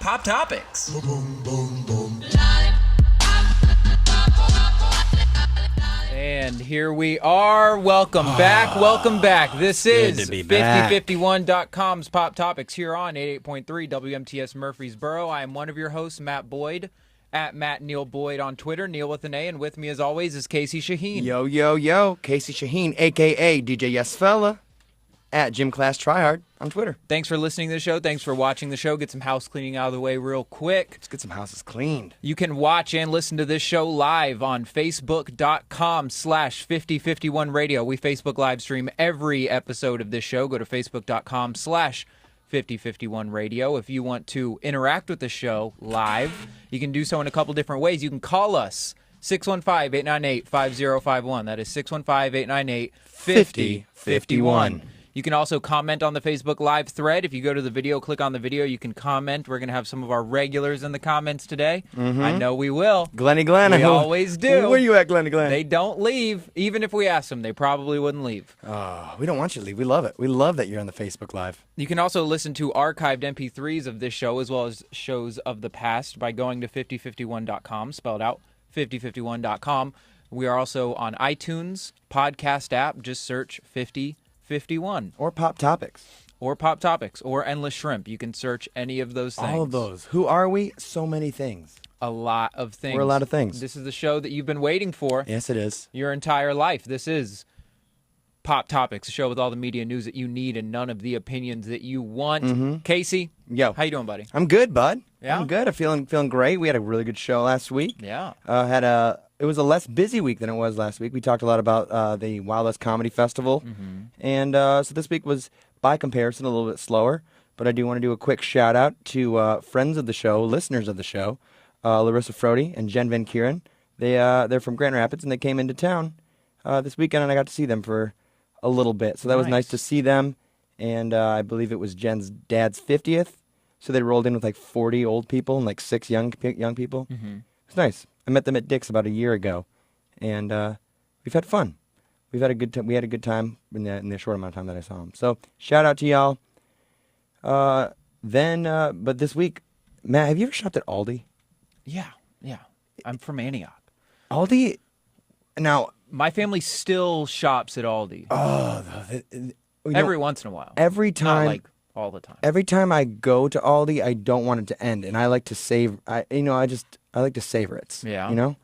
Pop Topics. And here we are. Welcome back. Welcome back. This is 5051.com's Pop Topics here on 88.3 WMTS Murfreesboro. I am one of your hosts, Matt Boyd, at Matt Neil Boyd on Twitter, Neil with an A, and with me as always is Casey Shaheen. Yo, yo, yo. Casey Shaheen, a.k.a. DJ Yes Fella, at Gym Class Tryhard on Twitter. Thanks for listening to the show. Thanks for watching the show. Get some house cleaning out of the way real quick. Let's get some houses cleaned. You can watch and listen to this show live on Facebook.com/5051 Radio. We Facebook live stream every episode of this show. Go to Facebook.com/5051 Radio. If you want to interact with the show live, you can do so in a couple different ways. You can call us 615-898-5051. That is 615-898-5051. You can also comment on the Facebook Live thread. If you go to the video, click on the video, you can comment. We're going to have some of our regulars in the comments today. I know we will. Glenny Glenn. We always do. Where you at, Glenny Glenn? They don't leave. Even if we ask them, they probably wouldn't leave. Oh, we don't want you to leave. We love it. We love that you're on the Facebook Live. You can also listen to archived MP3s of this show as well as shows of the past by going to 5051.com, spelled out 5051.com. We are also on iTunes, podcast app. Just search 5051. Or Pop Topics. Or Pop Topics. Or Endless Shrimp. You can search any of those things. All of those. Who are we? So many things. A lot of things. We're a lot of things. This is the show that you've been waiting for. Yes, it is. Your entire life. This is Pop Topics, a show with all the media news that you need and none of the opinions that you want. Casey, yo, how you doing, buddy? I'm good, bud. Yeah? I'm good. I'm feeling great. We had a really good show last week. Yeah. It was a less busy week than it was last week. We talked a lot about the Wild West Comedy Festival. And so this week was, by comparison, a little bit slower. But I do want to do a quick shout-out to friends of the show, listeners of the show, Larissa Frody and Jen Van Kuren. They're from Grand Rapids, and they came into town this weekend, and I got to see them for a little bit. So that was nice to see them. And I believe it was Jen's dad's 50th. So they rolled in with like 40 old people and like 6 young people. It was nice. I met them at Dick's about a year ago, and we've had fun. We had a good time in the short amount of time that I saw them. So shout out to y'all. But this week, Matt, have you ever shopped at Aldi? Yeah. I'm from Antioch. Aldi. Now my family still shops at Aldi. Oh, every once in a while. Every time, not like all the time. Every time I go to Aldi, I don't want it to end, and I like to save. I like to savor it. Yeah. You know,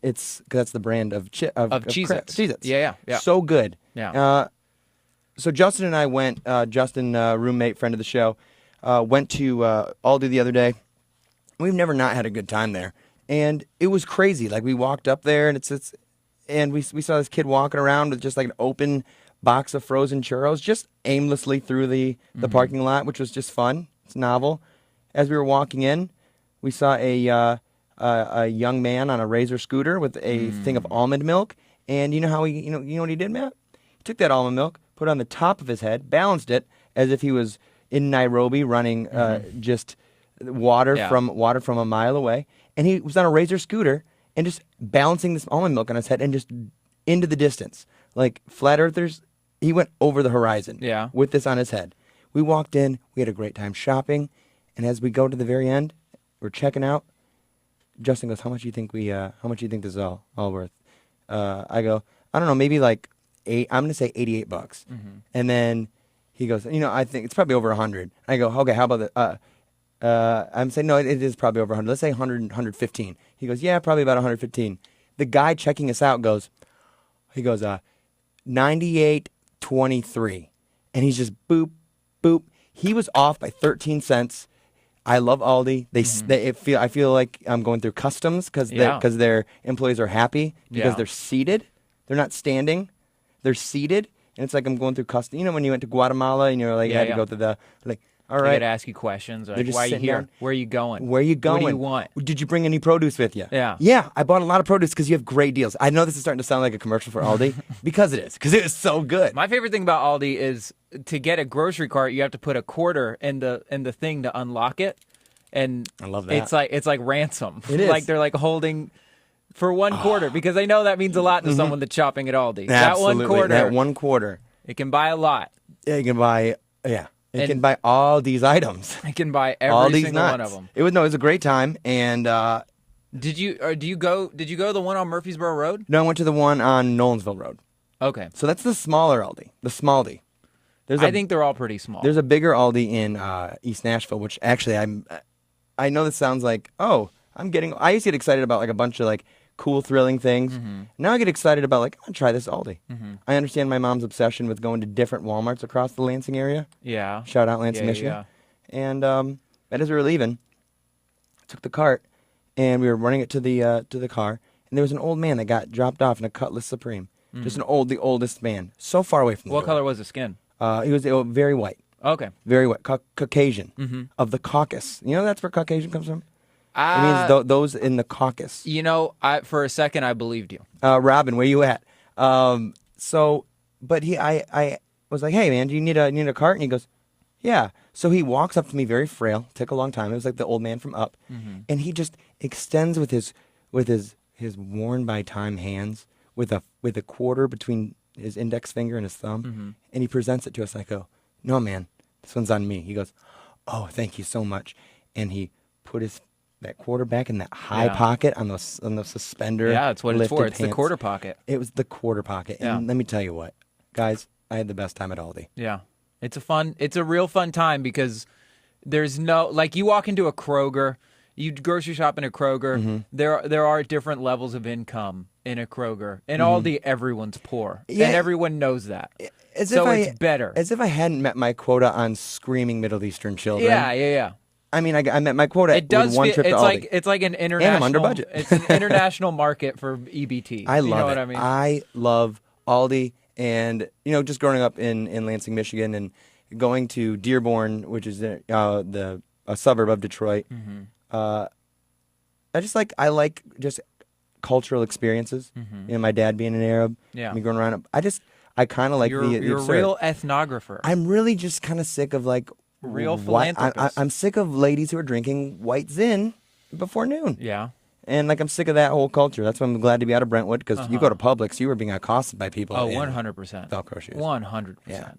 it's because that's the brand of Cheez-Its. Cheez-Its. Yeah. So good. Yeah. So Justin and I went. Justin, roommate, friend of the show, went to Aldi the other day. We've never not had a good time there, and it was crazy. Like we walked up there, and and we saw this kid walking around with just like an open box of frozen churros, just aimlessly through the parking lot, which was just fun. It's novel. As we were walking in, we saw a young man on a Razor scooter with a thing of almond milk, and you know how you know what he did, Matt? He took that almond milk, put it on the top of his head, balanced it as if he was in Nairobi running just water from a mile away, and he was on a Razor scooter and just balancing this almond milk on his head and just into the distance. Like flat earthers, he went over the horizon with this on his head. We walked in, we had a great time shopping, and as we go to the very end, we're checking out. Justin goes, how much do you think this is all worth? I go, I don't know, maybe like I'm going to say $88. And then he goes, I think it's probably over 100. I go, okay, how about that? I'm saying, no, it is probably over 100. Let's say 100, 115. He goes, yeah, probably about 115. The guy checking us out goes, 98.23, and he's just boop, boop. He was off by 13 cents. I love Aldi. I feel like I'm going through customs because their employees are happy because they're seated. They're not standing. They're seated, and it's like I'm going through customs. You know when you went to Guatemala and you're like, you had to go through the like. All right. They got to ask you questions. Like, why are you here? Where are you going? Where are you going? What do you want? Did you bring any produce with you? Yeah. Yeah, I bought a lot of produce because you have great deals. I know this is starting to sound like a commercial for Aldi because it is. Because it is so good. My favorite thing about Aldi is to get a grocery cart, you have to put a quarter in the thing to unlock it. And I love that. It's like ransom. It is. Like they're like holding for 1 quarter because they know that means a lot to someone that's shopping at Aldi. Absolutely. That 1 quarter. That 1 quarter. It can buy a lot. Yeah, you can buy. Yeah. It can buy all these items. It can buy all every these single nuts. one of them. It was a great time. And Did you go to the one on Murfreesboro Road? no, I went to the one on Nolensville Road. Okay. So that's the smaller Aldi, the Smaldi. I think they're all pretty small. There's a bigger Aldi in East Nashville, which actually I know this sounds like, I used to get excited about like a bunch of like cool, thrilling things. Mm-hmm. Now I get excited about like, I'll try this Aldi. Mm-hmm. I understand my mom's obsession with going to different Walmarts across the Lansing area. Yeah. Shout out Lansing, Michigan. Yeah. And as we were leaving, I took the cart and we were running it to the car, and there was an old man that got dropped off in a Cutlass Supreme. Mm-hmm. Just the oldest man, so far away from the What door. color was his skin? He was very white. Okay. Very white. Caucasian. Of the caucus. You know that's where Caucasian comes from? It means those in the caucus. You know, for a second I believed you. Robin, where you at? I was like, hey man, do you need a cart? And he goes, yeah. So he walks up to me, very frail, took a long time. It was like the old man from Up, and he just extends with his worn by time hands with a quarter between his index finger and his thumb, and he presents it to us. And I go, no man, this one's on me. He goes, oh, thank you so much, and he put that quarter back in that high pocket on the suspender. Yeah, that's what it's for. It's pants. the quarter pocket. It was the quarter pocket. And let me tell you what, guys, I had the best time at Aldi. Yeah. It's a real fun time because there's no, like you walk into a Kroger, you grocery shop in a Kroger, there are different levels of income in a Kroger. In Aldi, everyone's poor. Yeah. And everyone knows that. It's better. As if I hadn't met my quota on screaming Middle Eastern children. Yeah. I mean, I met my quota with one trip to Aldi. It's like an international. And I'm under budget. It's an international market for EBT. I love you know it. What I mean? I love Aldi, and just growing up in Lansing, Michigan, and going to Dearborn, which is a suburb of Detroit. I like just cultural experiences. My dad being an Arab, me going around. I kind of like you're a real ethnographer. I'm really just kind of sick of like real philanthropist. I'm sick of ladies who are drinking white Zin before noon. Yeah. And like I'm sick of that whole culture. That's why I'm glad to be out of Brentwood, because you go to Publix, you were being accosted by people. Oh, 100%. Velcro shoes. 100%. Yeah.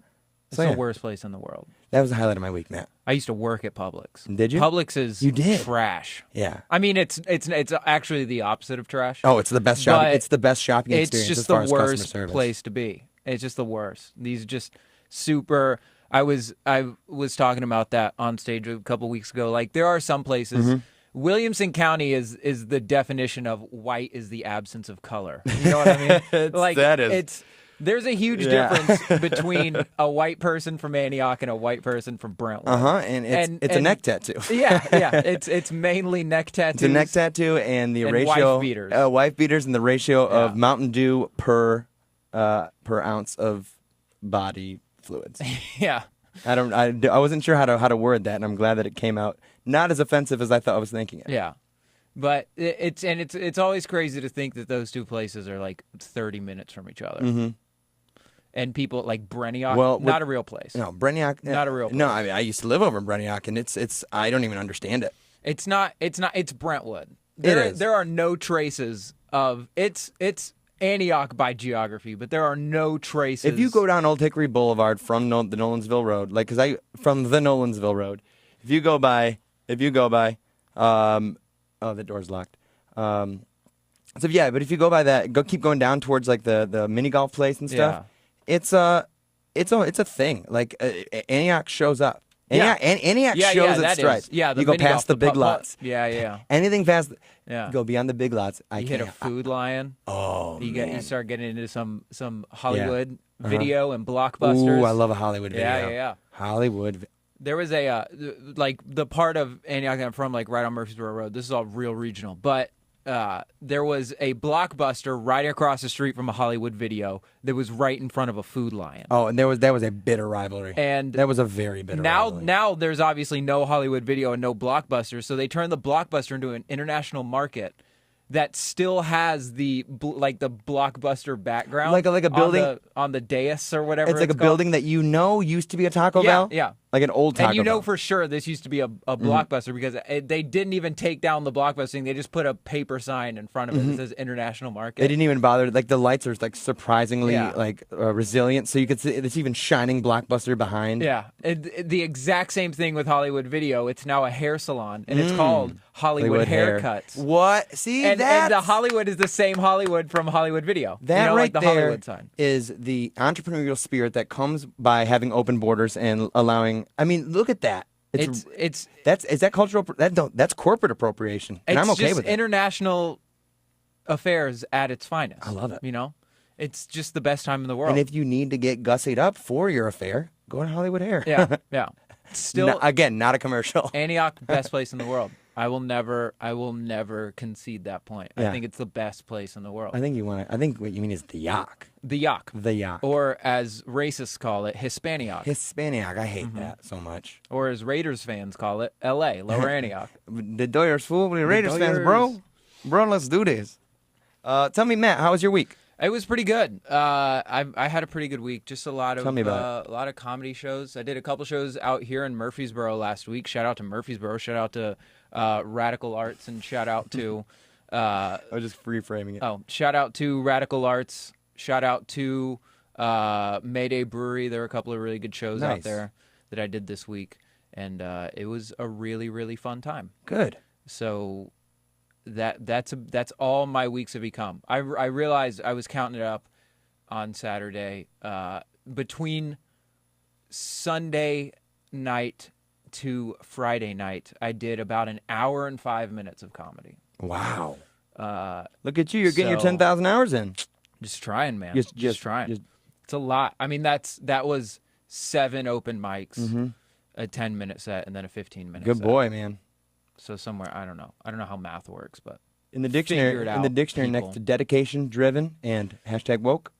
It's the worst place in the world. That was the highlight of my week, Matt. I used to work at Publix. Did you? Publix is trash. Yeah. I mean, it's actually the opposite of trash. Oh, it's the best shopping. It's the best shopping experience. It's just as far the as worst customer service. place to be. It's just the worst. These just super. I was talking about that on stage a couple weeks ago. Like there are some places. Williamson County is the definition of white is the absence of color. You know what I mean? There's a huge difference between a white person from Antioch and a white person from Brentwood. And it's a neck tattoo. Yeah. It's mainly neck tattoos. It's a neck tattoo and the ratio wife beaters. Wife beaters and the ratio of Mountain Dew per ounce of body fluids. Yeah. I wasn't sure how to word that, and I'm glad that it came out not as offensive as I thought I was thinking it. Yeah. But it's always crazy to think that those two places are like 30 minutes from each other. And people like Brentwood, not a real place. No, Brentwood, not a real place. No, I mean I used to live over in Brentwood, and it's I don't even understand it. It's Brentwood. It is. There are no traces of it's Antioch by geography, but there are no traces. If you go down Old Hickory Boulevard from the Nolensville Road, from the Nolensville Road, if you go by, oh, the door's locked. But if you go by that, keep going down towards like the mini golf place and stuff. It's a thing. Like Antioch shows up. Antioch shows its stripes. Yeah, you go past the big lots. Yeah. Anything past. You go beyond the big lots. You hit a Food Lion. Oh, you start getting into some Hollywood video and blockbusters. Ooh, I love a Hollywood video. Yeah. Hollywood. There was a like the part of Antioch I'm from, like right on Murfreesboro Road. This is all real regional, but there was a Blockbuster right across the street from a Hollywood video that was right in front of a Food Lion. Oh, and that was a bitter rivalry. And that was a very bitter rivalry. Now there's obviously no Hollywood video and no Blockbuster, so they turned the Blockbuster into an international market that still has the Blockbuster background, like a building on the dais or whatever. It's like a building that used to be a Taco Bell. Yeah. Like an old Taco And you know Bell. for sure this used to be a Blockbuster because they didn't even take down the Blockbuster thing. They just put a paper sign in front of it that says International Market. They didn't even bother. Like the lights are like surprisingly Yeah. resilient, so you could see it's even shining Blockbuster behind. Yeah, the exact same thing with Hollywood Video. It's now a hair salon, and it's called Hollywood Haircuts. What? See, And the Hollywood is the same Hollywood from Hollywood Video. That right like the there Hollywood sign. is the entrepreneurial spirit that comes by having open borders and allowing. I mean, look at that. Is that cultural? That's corporate appropriation, and I'm okay with it. International affairs at its finest. I love it. You know, it's just the best time in the world. And if you need to get gussied up for your affair, go to Hollywood Hair. yeah, yeah. Still, again, not a commercial. Antioch, best place in the world. I will never concede that point. Yeah. I think it's the best place in the world. I think what you mean is the Yock. The Yock. The Yock. Or as racists call it, Hispanioc. Hispaniac. I hate that so much. Or as Raiders fans call it, L.A., Lower Antioch. The Doyers fool. The Raiders fans, bro. Bro, let's do this. Tell me, Matt, how was your week? It was pretty good. I had a pretty good week. Just a lot of Tell me about a lot of comedy shows. I did a couple shows out here in Murfreesboro last week. Shout out to Murfreesboro. Shout out to Radical Arts, and shout out to I was just reframing it. oh, shout out to Radical Arts. Shout out to Mayday Brewery. There were a couple of really good shows out there that I did this week, and it was a really, really fun time. Good. So that's all my weeks have become. I realized I was counting it up on Saturday. Between Sunday night to Friday night, I did about an hour and 5 minutes of comedy. Wow. Look at you. You're getting your 10,000 hours in. Just trying, man. Just trying. It's a lot. I mean, that was 7 open mics, a 10-minute set, and then a 15-minute set. Good boy, man. So somewhere, I don't know how math works, but in the dictionary, next to dedication, driven, and #woke,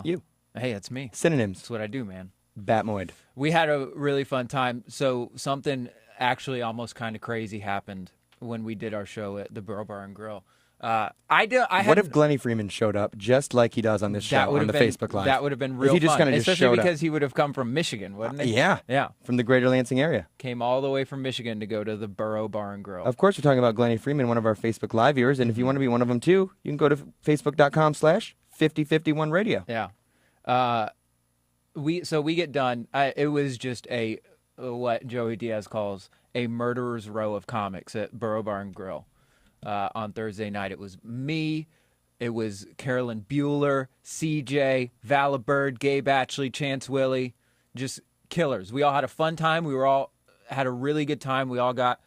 you. Hey, that's me. Synonyms. That's what I do, man. Batmoid. We had a really fun time. So something actually almost kind of crazy happened when we did our show at the Borough Bar and Grill. What if Glennie Freeman showed up just like he does on this show on the Facebook Live? That would have been real if he just fun, kind of especially because he would have come from Michigan, wouldn't he? Yeah. From the greater Lansing area. Came all the way from Michigan to go to the Borough Bar and Grill. Of course, we're talking about Glennie Freeman, one of our Facebook Live viewers, and if you want to be one of them too, you can go to facebook.com/FiftyFiftyOne Radio. Yeah. We get done. It was just what Joey Diaz calls a murderer's row of comics at Borough Bar and Grill. On Thursday night, it was me, it was Carolyn Bueller, CJ, Vala Bird, Gabe Atchley, Chance Willie, just killers. We all had a fun time. We all had a really good time. We all got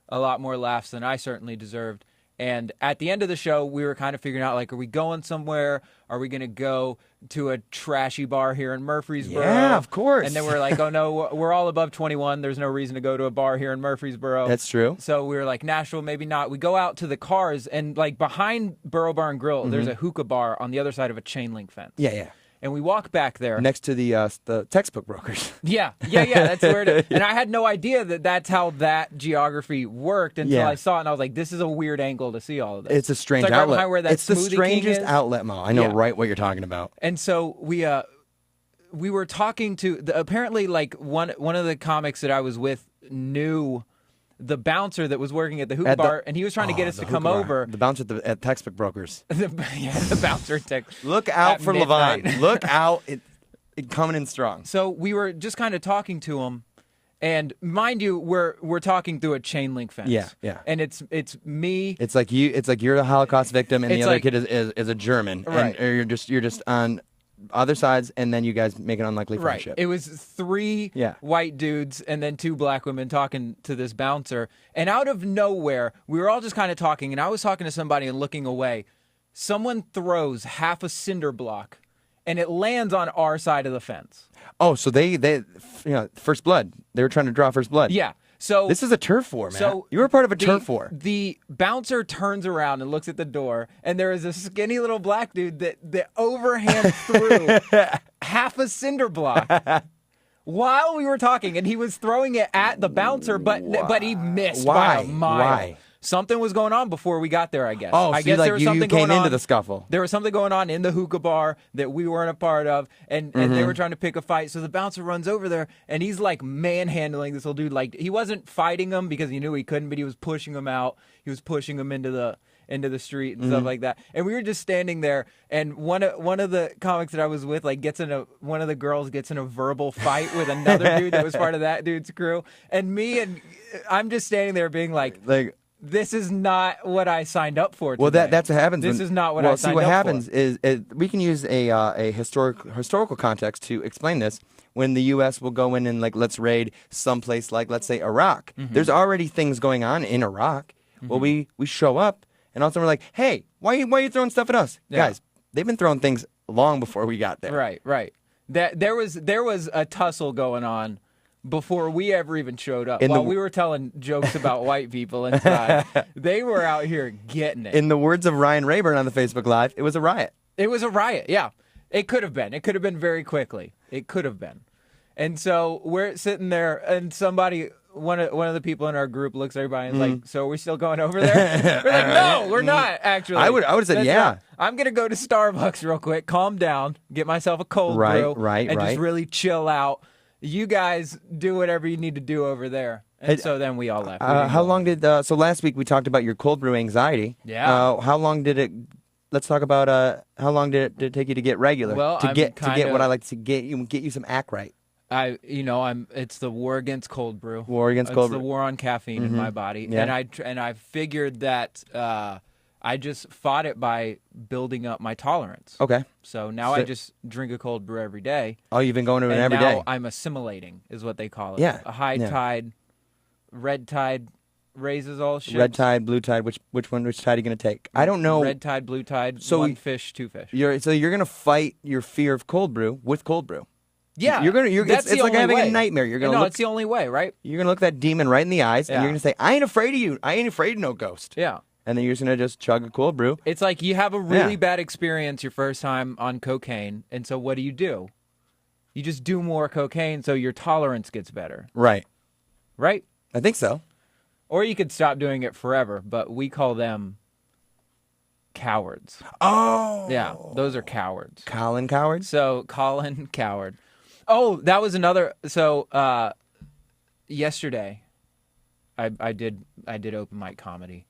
a lot more laughs than I certainly deserved. And at the end of the show, we were kind of figuring out, like, are we going somewhere? Are we going to go to a trashy bar here in Murfreesboro? Yeah, of course. And then we're like, oh, no, we're all above 21. There's no reason to go to a bar here in Murfreesboro. That's true. So we were like, Nashville, maybe not. We go out to the cars, and, like, behind Borough Bar and Grill, there's a hookah bar on the other side of a chain link fence. Yeah. And we walk back there. Next to the textbook brokers. Yeah, that's where it is. And I had no idea that that's how that geography worked until I saw it, and I was like, this is a weird angle to see all of this. It's a strange it's like outlet. Right where that it's the Smoothie strangest King is. outlet mall. I know right what you're talking about. And so we were talking to, apparently, like, one of the comics that I was with knew the bouncer that was working at the hookah bar, and he was trying to get us to come over. The bouncer at textbook brokers. the bouncer at Look out for midnight. Levon. Look out. It coming in strong. So we were just kind of talking to him, and mind you, we're talking through a chain link fence. Yeah. And it's me. It's like you're a Holocaust victim, and the other like, kid is a German, right? And you're just on other sides, and then you guys make an unlikely friendship. Right. It was 3 white dudes and then 2 black women talking to this bouncer, and out of nowhere, we were all just kind of talking, and I was talking to somebody and looking away. Someone throws half a cinder block, and it lands on our side of the fence. Oh, so they first blood. They were trying to draw first blood. Yeah. So this is a turf war, man. So you were part of a turf war. The bouncer turns around and looks at the door, and there is a skinny little black dude that overhand threw half a cinder block while we were talking, and he was throwing it at the bouncer, but he missed by a mile. Why? something was going on before we got there, I guess. Oh, I so guess like there was you something came going into on. the scuffle. There was something going on in the hookah bar that we weren't a part of, and they were trying to pick a fight. So the bouncer runs over there, and he's like manhandling this little dude. Like, he wasn't fighting him because he knew he couldn't, but he was pushing him out. He was pushing him into the street and stuff like that. And we were just standing there, and one of the comics that I was with, like, one of the girls gets in a verbal fight with another dude that was part of that dude's crew. And I'm just standing there being like, this is not what I signed up for today. Well, that's what happens. This is not what I signed up for. What happens is we can use a historical context to explain this. When the U.S. will go in and, like, let's raid someplace like, let's say, Iraq. There's already things going on in Iraq. Well, we show up, and all of a sudden we're like, hey, why are you throwing stuff at us? Yeah. Guys, they've been throwing things long before we got there. Right. There was a tussle going on before we ever even showed up. While we were telling jokes about white people inside, they were out here getting it. In the words of Ryan Rayburn on the Facebook Live, it was a riot. It was a riot, yeah. It could have been. It could have been very quickly. It could have been. And so we're sitting there, and one of the people in our group looks at everybody and is like, so are we still going over there? We're like, no, we're not, actually. I would have said, yeah. I'm going to go to Starbucks real quick, calm down, get myself a cold brew, and just really chill out. You guys do whatever you need to do over there. And so then we all left. How long did so last week we talked about your cold brew anxiety. Yeah. How long did it? Let's talk about how long did it take you to get regular? Well, to get what I like to get you some act right. It's the war against cold brew. War against cold brew. It's the war on caffeine in my body. Yeah. And I figured that I just fought it by building up my tolerance. Okay. So now I just drink a cold brew every day. Oh, you've been going to it every day. day. I'm assimilating, is what they call it. Yeah. A high tide, red tide raises all ships. Red tide, blue tide. Which tide are you going to take? I don't know. Red tide, blue tide. So one fish, two fish. You're going to fight your fear of cold brew with cold brew. Yeah, it's like having a nightmare. It's the only way, right? You're gonna look that demon right in the eyes, and you're gonna say, "I ain't afraid of you. I ain't afraid of no ghost." Yeah. And then you're just gonna just chug a cold brew. It's like you have a really bad experience your first time on cocaine, and so what do? You just do more cocaine, so your tolerance gets better. Right. Right. I think so. Or you could stop doing it forever, but we call them cowards. Oh. Yeah, those are cowards. Colin Coward. So Colin Coward. Oh, that was another. So yesterday, I did open mic comedy,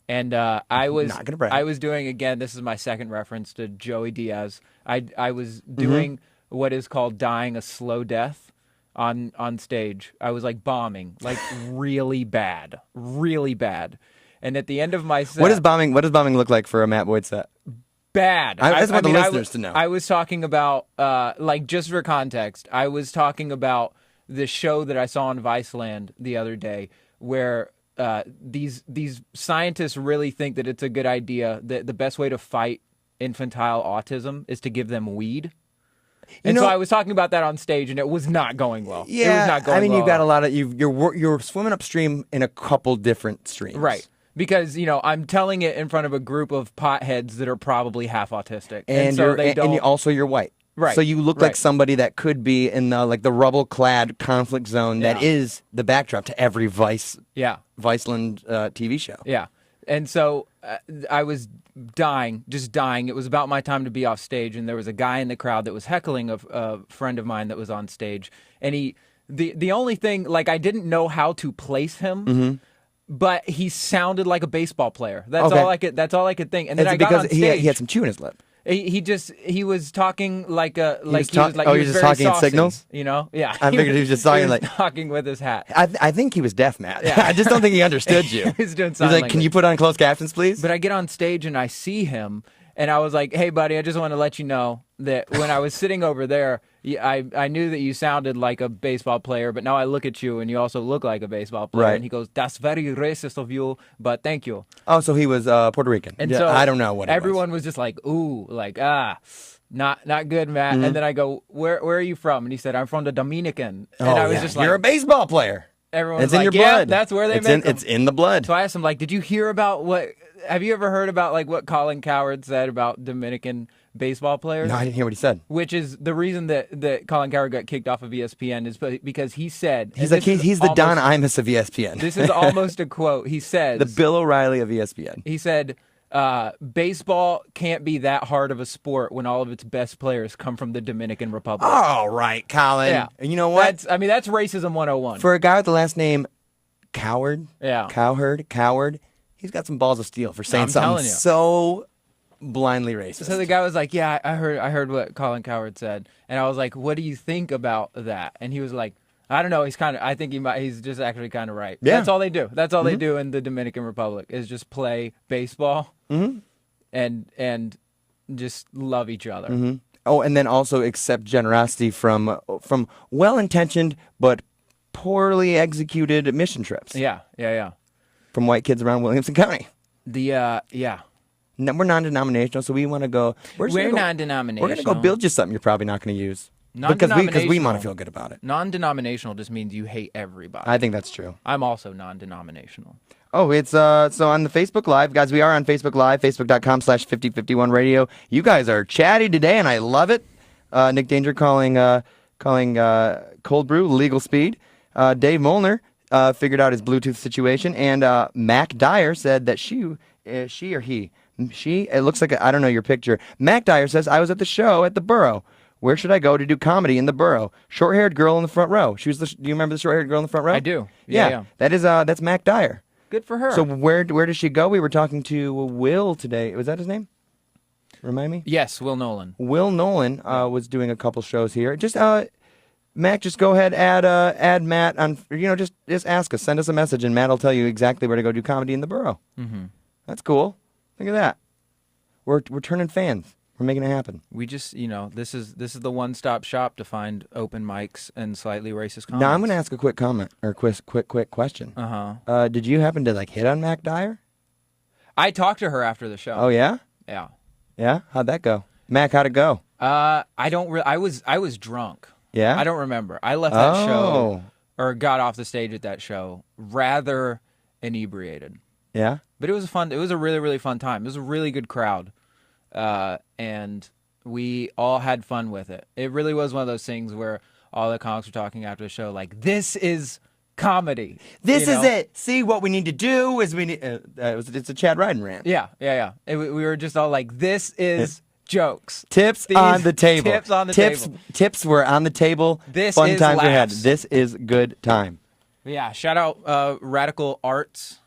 and I was not gonna brag. I was doing, again, this is my second reference to Joey Diaz. I was doing what is called dying a slow death on stage. I was like bombing, like really bad. And at the end of my set, what does bombing look like for a Matt Boyd set? Bad. I just want the listeners to know. I was talking about, like, just for context, I was talking about the show that I saw on Viceland the other day, where these scientists really think that it's a good idea that the best way to fight infantile autism is to give them weed. And so I was talking about that on stage, and it was not going well. Yeah, it was not going well. you've got a lot of you're swimming upstream in a couple different streams, right? Because, I'm telling it in front of a group of potheads that are probably half autistic. And you're white. Right. So you look like somebody that could be in the rubble-clad conflict zone that is the backdrop to every Viceland TV show. Yeah. And so I was just dying. It was about my time to be off stage, and there was a guy in the crowd that was heckling a friend of mine that was on stage. And the only thing, like, I didn't know how to place him. But he sounded like a baseball player. That's all I could think. And then I got on stage. He had some chew in his lip. He was talking like a he was just talking in signals. Yeah. I figured he was just talking talking with his hat. I think he was deaf, Matt. Yeah. I just don't think he understood you. He was doing He's sign like, language. "Can you put on closed captions, please?" But I get on stage and I see him, and I was like, "Hey, buddy, I just want to let you know that when I was sitting over there, I knew that you sounded like a baseball player, but now I look at you and you also look like a baseball player." Right. And he goes, "That's very racist of you, but thank you." Oh, so he was Puerto Rican. And so I don't know what everyone was just like, "Ooh, like not good, Matt." And then I go, "Where are you from?" And he said, "I'm from the Dominican." And I was just like, "You're a baseball player." everyone's It's in like, your yeah, blood. that's where they make them. It's in the blood. So I asked him, like, did you hear about have you ever heard about, like, what Colin Cowherd said about Dominican baseball players? No, I didn't hear what he said. Which is the reason that Colin Cowherd got kicked off of ESPN is because he said... He's the Don Imus of ESPN. This is almost a quote. He says... The Bill O'Reilly of ESPN. He said, baseball can't be that hard of a sport when all of its best players come from the Dominican Republic. All right, Colin. Yeah. You know what? That's racism 101. For a guy with the last name Cowherd, Yeah. Cowherd, he's got some balls of steel for saying I'm something telling you. so blindly racist. So the guy was like, yeah, I heard what Colin Cowherd said. And I was like, what do you think about that? And he was like, I don't know. I think he's just actually kind of right. Yeah. That's all they do. That's all they do in the Dominican Republic is just play baseball and just love each other. Oh, and then also accept generosity from well-intentioned but poorly executed mission trips. Yeah. From white kids around Williamson County. Yeah. No, we're non-denominational, so we want to go. We're non-denominational. We're going to go build you something you're probably not going to use. Because we want to feel good about it. Non-denominational just means you hate everybody. I think that's true. I'm also non-denominational. Oh, it's so on the Facebook Live, guys. We are on Facebook Live, facebook.com/5051 radio. You guys are chatty today, and I love it. Nick Danger calling cold brew legal speed. Dave Molnar figured out his Bluetooth situation, and Mac Dyer said that she or he. It looks like, I don't know your picture. Mac Dyer says, I was at the show at the Borough. Where should I go to do comedy in the Borough? Short-haired girl in the front row. Do you remember the short-haired girl in the front row? I do. Yeah. That's Mac Dyer. Good for her. So where does she go? We were talking to Will today. Was that his name? Remind me? Yes, Will Nolan. Will Nolan was doing a couple shows here. Just Mac, just go ahead, add Matt on. Just ask us, send us a message, and Matt will tell you exactly where to go do comedy in the Borough. That's cool. Look at that. We're turning fans. We're making it happen. We just, this is the one-stop shop to find open mics and slightly racist comments. Now I'm going to ask a quick comment or quick question. Did you happen to hit on Mac Dyer? I talked to her after the show. Oh yeah? Yeah. Yeah? How'd that go? Mac, how'd it go? I was drunk. Yeah? I don't remember. I left that show or got off the stage at that show rather inebriated. Yeah? But it was a really, really fun time. It was a really good crowd. And we all had fun with it. It really was one of those things where all the comics were talking after the show, like, this is comedy. This is it. See, what we need to do is it's a Chad Ryden rant. Yeah. We were just all like, this is jokes. Tips on the table. Tips on the table. Tips were on the table. This fun is times ahead. laughs. This is good time. Yeah. Shout out Radical Arts.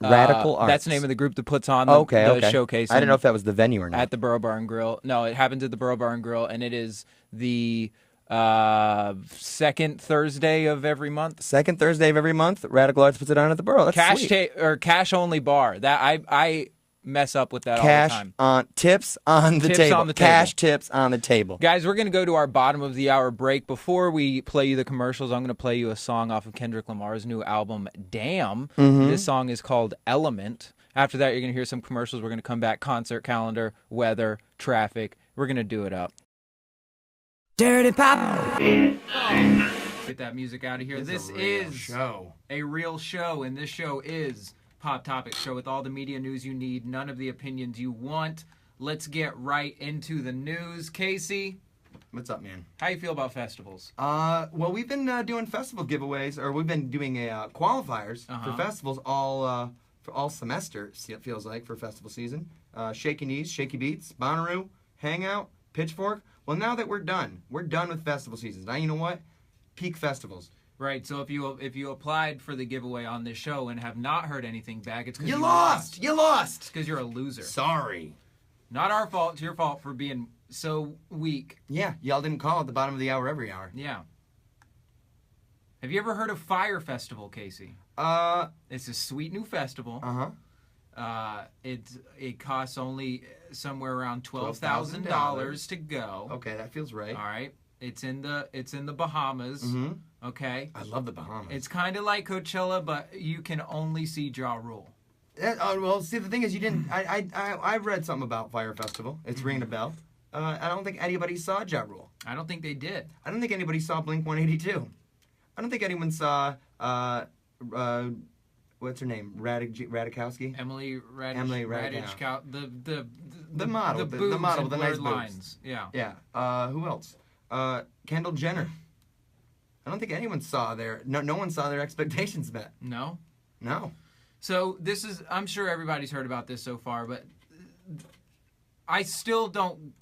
Radical Arts. That's the name of the group that puts on the showcase. I didn't know if that was the venue or not. At the Borough Bar and Grill. No, it happens at the Borough Bar and Grill, and it is the second Thursday of every month. Second Thursday of every month, Radical Arts puts it on at the Borough. That's sweet. Cash only bar. That I mess up with that all the time. Tips on the table. Cash tips on the table. Guys, we're going to go to our bottom of the hour break. Before we play you the commercials, I'm going to play you a song off of Kendrick Lamar's new album, Damn. This song is called Element. After that, you're going to hear some commercials. We're going to come back, concert calendar, weather, traffic. We're going to do it up. Dirty Pop. Get that music out of here. This is a real show, and this show is Pop Topic Show with all the media news you need, none of the opinions you want. Let's get right into the news. Casey, what's up, man? How you feel about festivals? Well, we've been doing festival giveaways, or we've been doing qualifiers for festivals all semester. It feels like for festival season. Shaky Knees, Shaky Beats, Bonnaroo, Hangout, Pitchfork. Well, now that we're done with festival seasons. Now you know what? Peak festivals. Right, so if you applied for the giveaway on this show and have not heard anything back, it's because you lost. You lost. It's because you're a loser. Sorry. Not our fault. It's your fault for being so weak. Yeah, y'all didn't call at the bottom of the hour every hour. Yeah. Have you ever heard of Fyre Festival, Casey? It's a sweet new festival. It costs only somewhere around $12,000 to go. Okay, that feels right. All right. It's in the Bahamas. Okay. I love the Bahamas. It's kind of like Coachella, but you can only see Ja Rule. Well, see, the thing is, you didn't. I've read something about Fyre Festival. It's ringing a bell. I don't think anybody saw Ja Rule. I don't think they did. I don't think anybody saw Blink-182. I don't think anyone saw What's her name? Radikowski? Emily Ratajkowski. The model. The boobs the model and with the nice blurred boobs. lines. Yeah. Yeah. Who else? Kendall Jenner. I don't think anyone saw no one saw their expectations met. No? No. So this is, I'm sure everybody's heard about this so far, but I still don't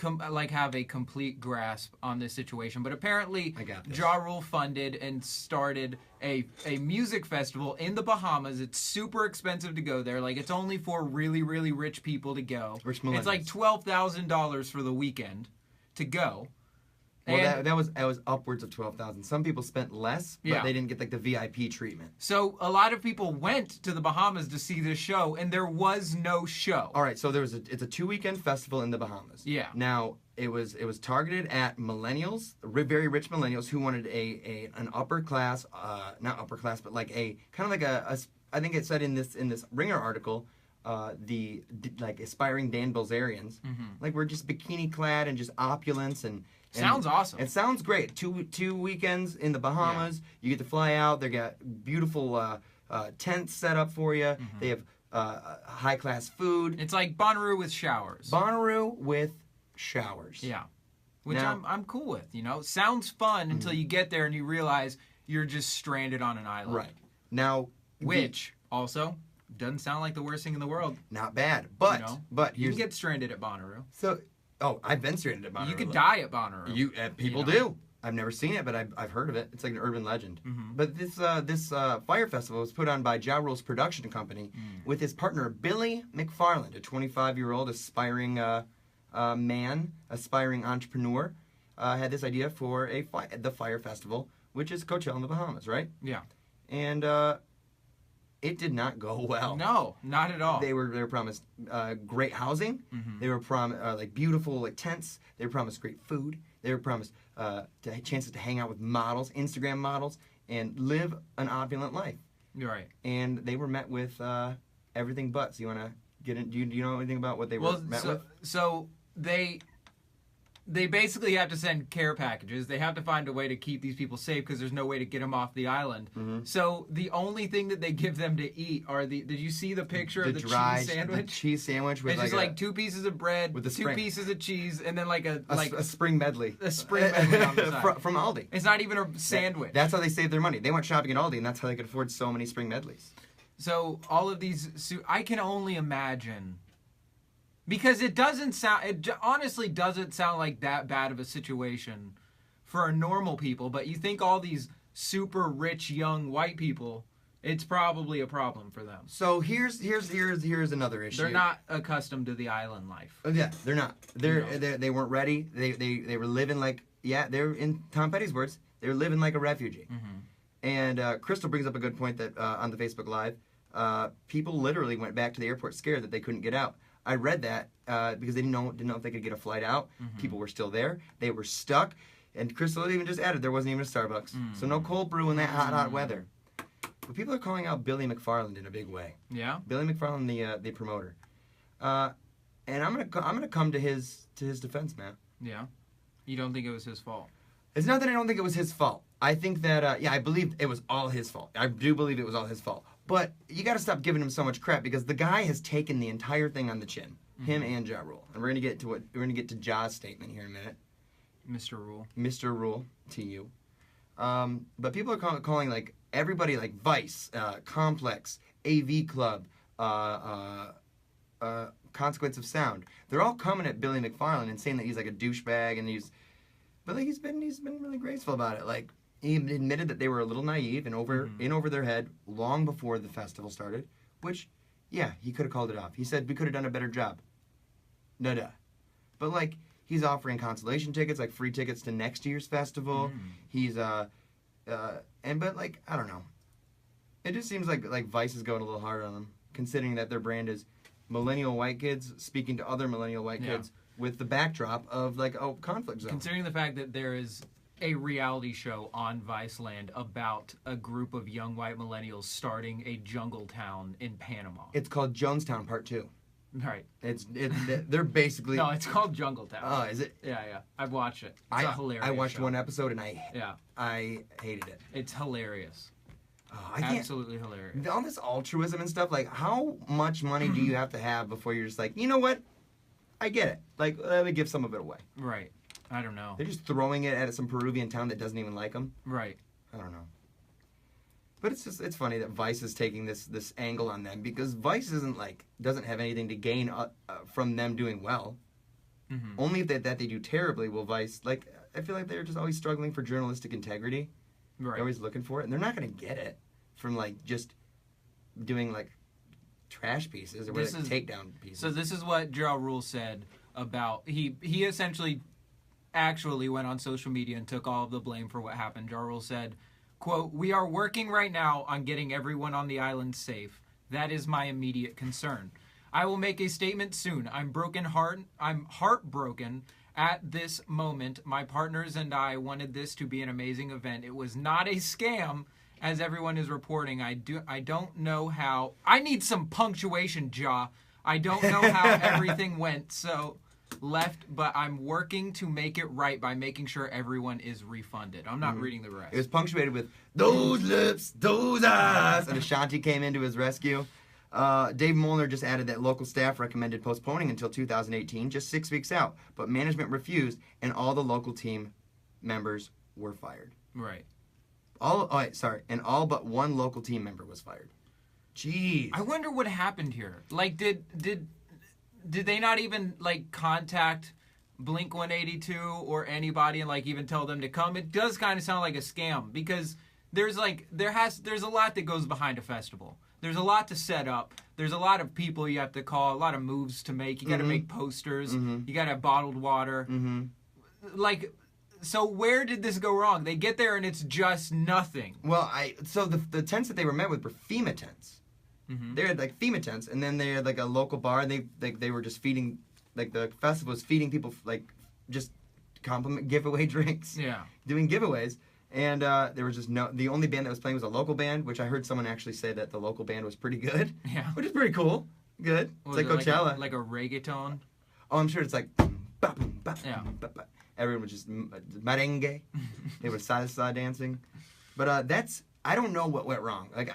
have a complete grasp on this situation. But apparently, Ja Rule funded and started a music festival in the Bahamas. It's super expensive to go there. Like, it's only for really, really rich people to go. Rich millennials. It's like $12,000 for the weekend to go. Well, that was upwards of 12,000. Some people spent less, but they didn't get like the VIP treatment. So a lot of people went to the Bahamas to see this show, and there was no show. All right, so it's a 2-weekend festival in the Bahamas. Yeah. Now it was targeted at millennials, very rich millennials who wanted an upper class, not upper class, but like a kind of like a I think it said in this Ringer article. The aspiring Dan Bilzerians, like we're just bikini clad and just opulence and sounds awesome. It sounds great. Two weekends in the Bahamas. You get to fly out. They got beautiful tents set up for you. They have high class food. It's like Bonnaroo with showers. Bonnaroo with showers. Yeah, which I'm cool with. You know, sounds fun until you get there and you realize you're just stranded on an island. Right now, which also. Doesn't sound like the worst thing in the world. Not bad, but but you can get stranded at Bonnaroo. So, I've been stranded at Bonnaroo. You could die at Bonnaroo. People do. I've never seen it, but I've heard of it. It's like an urban legend. But this Fyre festival was put on by Ja Rule's production company with his partner Billy McFarland, a 25-year-old aspiring aspiring entrepreneur, had this idea for the Fyre festival, which is Coachella in the Bahamas, right? Yeah. And it did not go well. No, not at all. They were promised great housing. They were promised beautiful tents. They were promised great food. They were promised chances to hang out with models, Instagram models, and live an opulent life. You're right. And they were met with everything but. So you want to get in? Do you know anything about what they were met with? So they basically have to send care packages. They have to find a way to keep these people safe because there's no way to get them off the island. So the only thing that they give them to eat are did you see the picture of the cheese sandwich? The cheese sandwich with it's just 2 pieces of bread, with 2 pieces of cheese, and then a spring medley. A spring medley on the side. From Aldi. It's not even a sandwich. That's how they save their money. They went shopping at Aldi, and that's how they could afford so many spring medleys. So all of these, I can only imagine. Because it honestly doesn't sound like that bad of a situation for a normal people, but you think all these super rich young white people, it's probably a problem for them. So here's another issue. They're not accustomed to the island life. Yeah, they're not. They weren't ready. They were living they were, in Tom Petty's words, they were living like a refugee. And Crystal brings up a good point that on the Facebook Live, people literally went back to the airport scared that they couldn't get out. I read that because they didn't know if they could get a flight out. People were still there. They were stuck. And Crystal even just added there wasn't even a Starbucks. So no cold brew in that hot weather. But people are calling out Billy McFarland in a big way. Yeah? Billy McFarland, the promoter. And I'm gonna come to his defense, man. Yeah? You don't think it was his fault? It's not that I don't think it was his fault. I think that, I believe it was all his fault. I do believe it was all his fault. But you got to stop giving him so much crap because the guy has taken the entire thing on the chin, him and Ja Rule. And we're gonna get to Ja's statement here in a minute. Mr. Rule. Mr. Rule to you. But people are calling like everybody like Vice, Complex, AV Club, Consequence of Sound. They're all coming at Billy McFarland and saying that he's like a douchebag and he's been really graceful about it. Like he admitted that they were a little naive and in over their head long before the festival started, which, yeah, he could have called it off. He said we could have done a better job. But like he's offering consolation tickets, like free tickets to next year's festival. He's but like I don't know. It just seems like Vice is going a little hard on them, considering that their brand is millennial white kids speaking to other millennial white kids with the backdrop of like a conflict zone. Considering the fact that there is a reality show on Viceland about a group of young white millennials starting a jungle town in Panama. It's called Jonestown Part 2. Right. They're basically... No, it's called Jungle Town. Oh, is it? Yeah. I've watched it. It's a hilarious I watched show. one episode and I hated it. It's hilarious. Oh, Absolutely hilarious. All this altruism and stuff, like, how much money do you have to have before you're just like, you know what? I get it. Like, let me give some of it away. Right. I don't know. They're just throwing it at some Peruvian town that doesn't even like them. Right. I don't know. But it's funny that Vice is taking this angle on them, because Vice doesn't have anything to gain from them doing well. Mm-hmm. Only that they do terribly will Vice, like, I feel like they're just always struggling for journalistic integrity. Right. They're always looking for it, and they're not going to get it from, like, just doing, like, trash pieces or takedown pieces. So this is what Ja Rule said about, he essentially actually went on social media and took all of the blame for what happened. Ja Rule said, quote, "We are working right now on getting everyone on the island safe. That is my immediate concern. I will make a statement soon. I'm heartbroken at this moment. My partners and I wanted this to be an amazing event. It was not a scam, as everyone is reporting. I don't know how. I need some punctuation, Ja. I don't know how everything went left, but I'm working to make it right by making sure everyone is refunded." I'm not reading the rest. It was punctuated with, "those lips, those eyes," and Ashanti came into his rescue. Dave Molnar just added that local staff recommended postponing until 2018, just 6 weeks out, but management refused, and all the local team members were fired. Right. And all but one local team member was fired. Jeez. I wonder what happened here. Like, did they not even, like, contact Blink 182 or anybody and, like, even tell them to come? It does kind of sound like a scam, because there's a lot that goes behind a festival. There's a lot to set up. There's a lot of people you have to call, a lot of moves to make. You got to make posters. You got to have bottled water. Like, so where did this go wrong? They get there and it's just nothing. Well, so the tents that they were met with were FEMA tents. They had, like, FEMA tents, and then they had, like, a local bar, and they were just feeding, like, the festival was feeding people, like, just giveaway drinks. Yeah. Doing giveaways. And there was just the only band that was playing was a local band, which I heard someone actually say that the local band was pretty good. Yeah. Which is pretty cool. Good. It's like Coachella. Like a reggaeton? Oh, I'm sure it's like... Yeah. Everyone was just merengue. They were salsa dancing. But I don't know what went wrong. Like,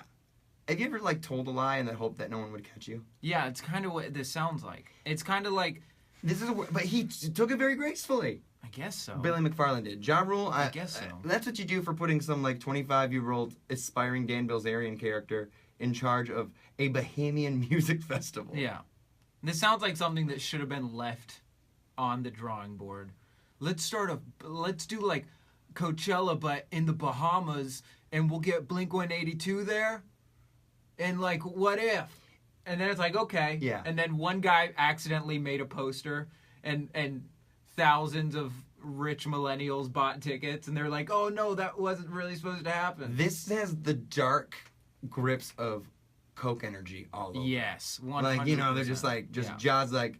have you ever, like, told a lie in the hope that no one would catch you? Yeah, it's kind of what this sounds like. It's kind of like... But he took it very gracefully. I guess so. Billy McFarland did. Ja Rule, I guess so. That's what you do for putting some, like, 25-year-old aspiring Dan Bilzerian character in charge of a Bahamian music festival. Yeah. This sounds like something that should have been left on the drawing board. Let's do, like, Coachella, but in the Bahamas, and we'll get Blink-182 there. And, like, what if? And then it's like, okay. Yeah. And then one guy accidentally made a poster, and thousands of rich millennials bought tickets, and they're like, oh, no, that wasn't really supposed to happen. This has the dark grips of Coke energy all over. Yes, 100%. Like, you know, they're just like, yeah. Jaws like,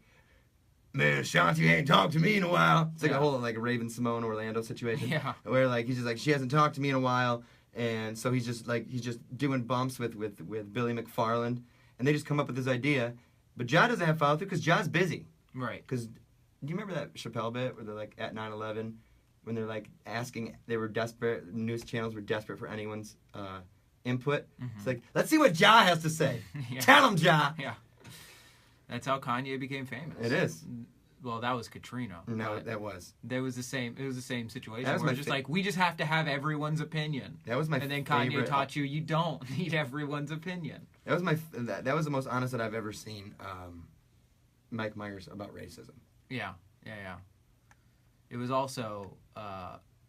man, Ashanti ain't talked to me in a while. It's like a whole, like, Raven Simone Orlando situation. Yeah. Where, like, he's just like, she hasn't talked to me in a while. And so he's just doing bumps with Billy McFarland, and they just come up with this idea, but Ja doesn't have follow through because Ja's busy. Right. Because do you remember that Chappelle bit where they're like at 9/11 when they're like asking, they were desperate, news channels were desperate for anyone's input. It's like, let's see what Ja has to say. Yeah. Tell him, Ja. Yeah. That's how Kanye became famous. It is. Well, that was Katrina. No, that was. It was the same situation. That was where it's just like, we just have to have everyone's opinion. That was my And then favorite. Kanye taught you don't need everyone's opinion. That was the most honest that I've ever seen Mike Myers about racism. Yeah. It was also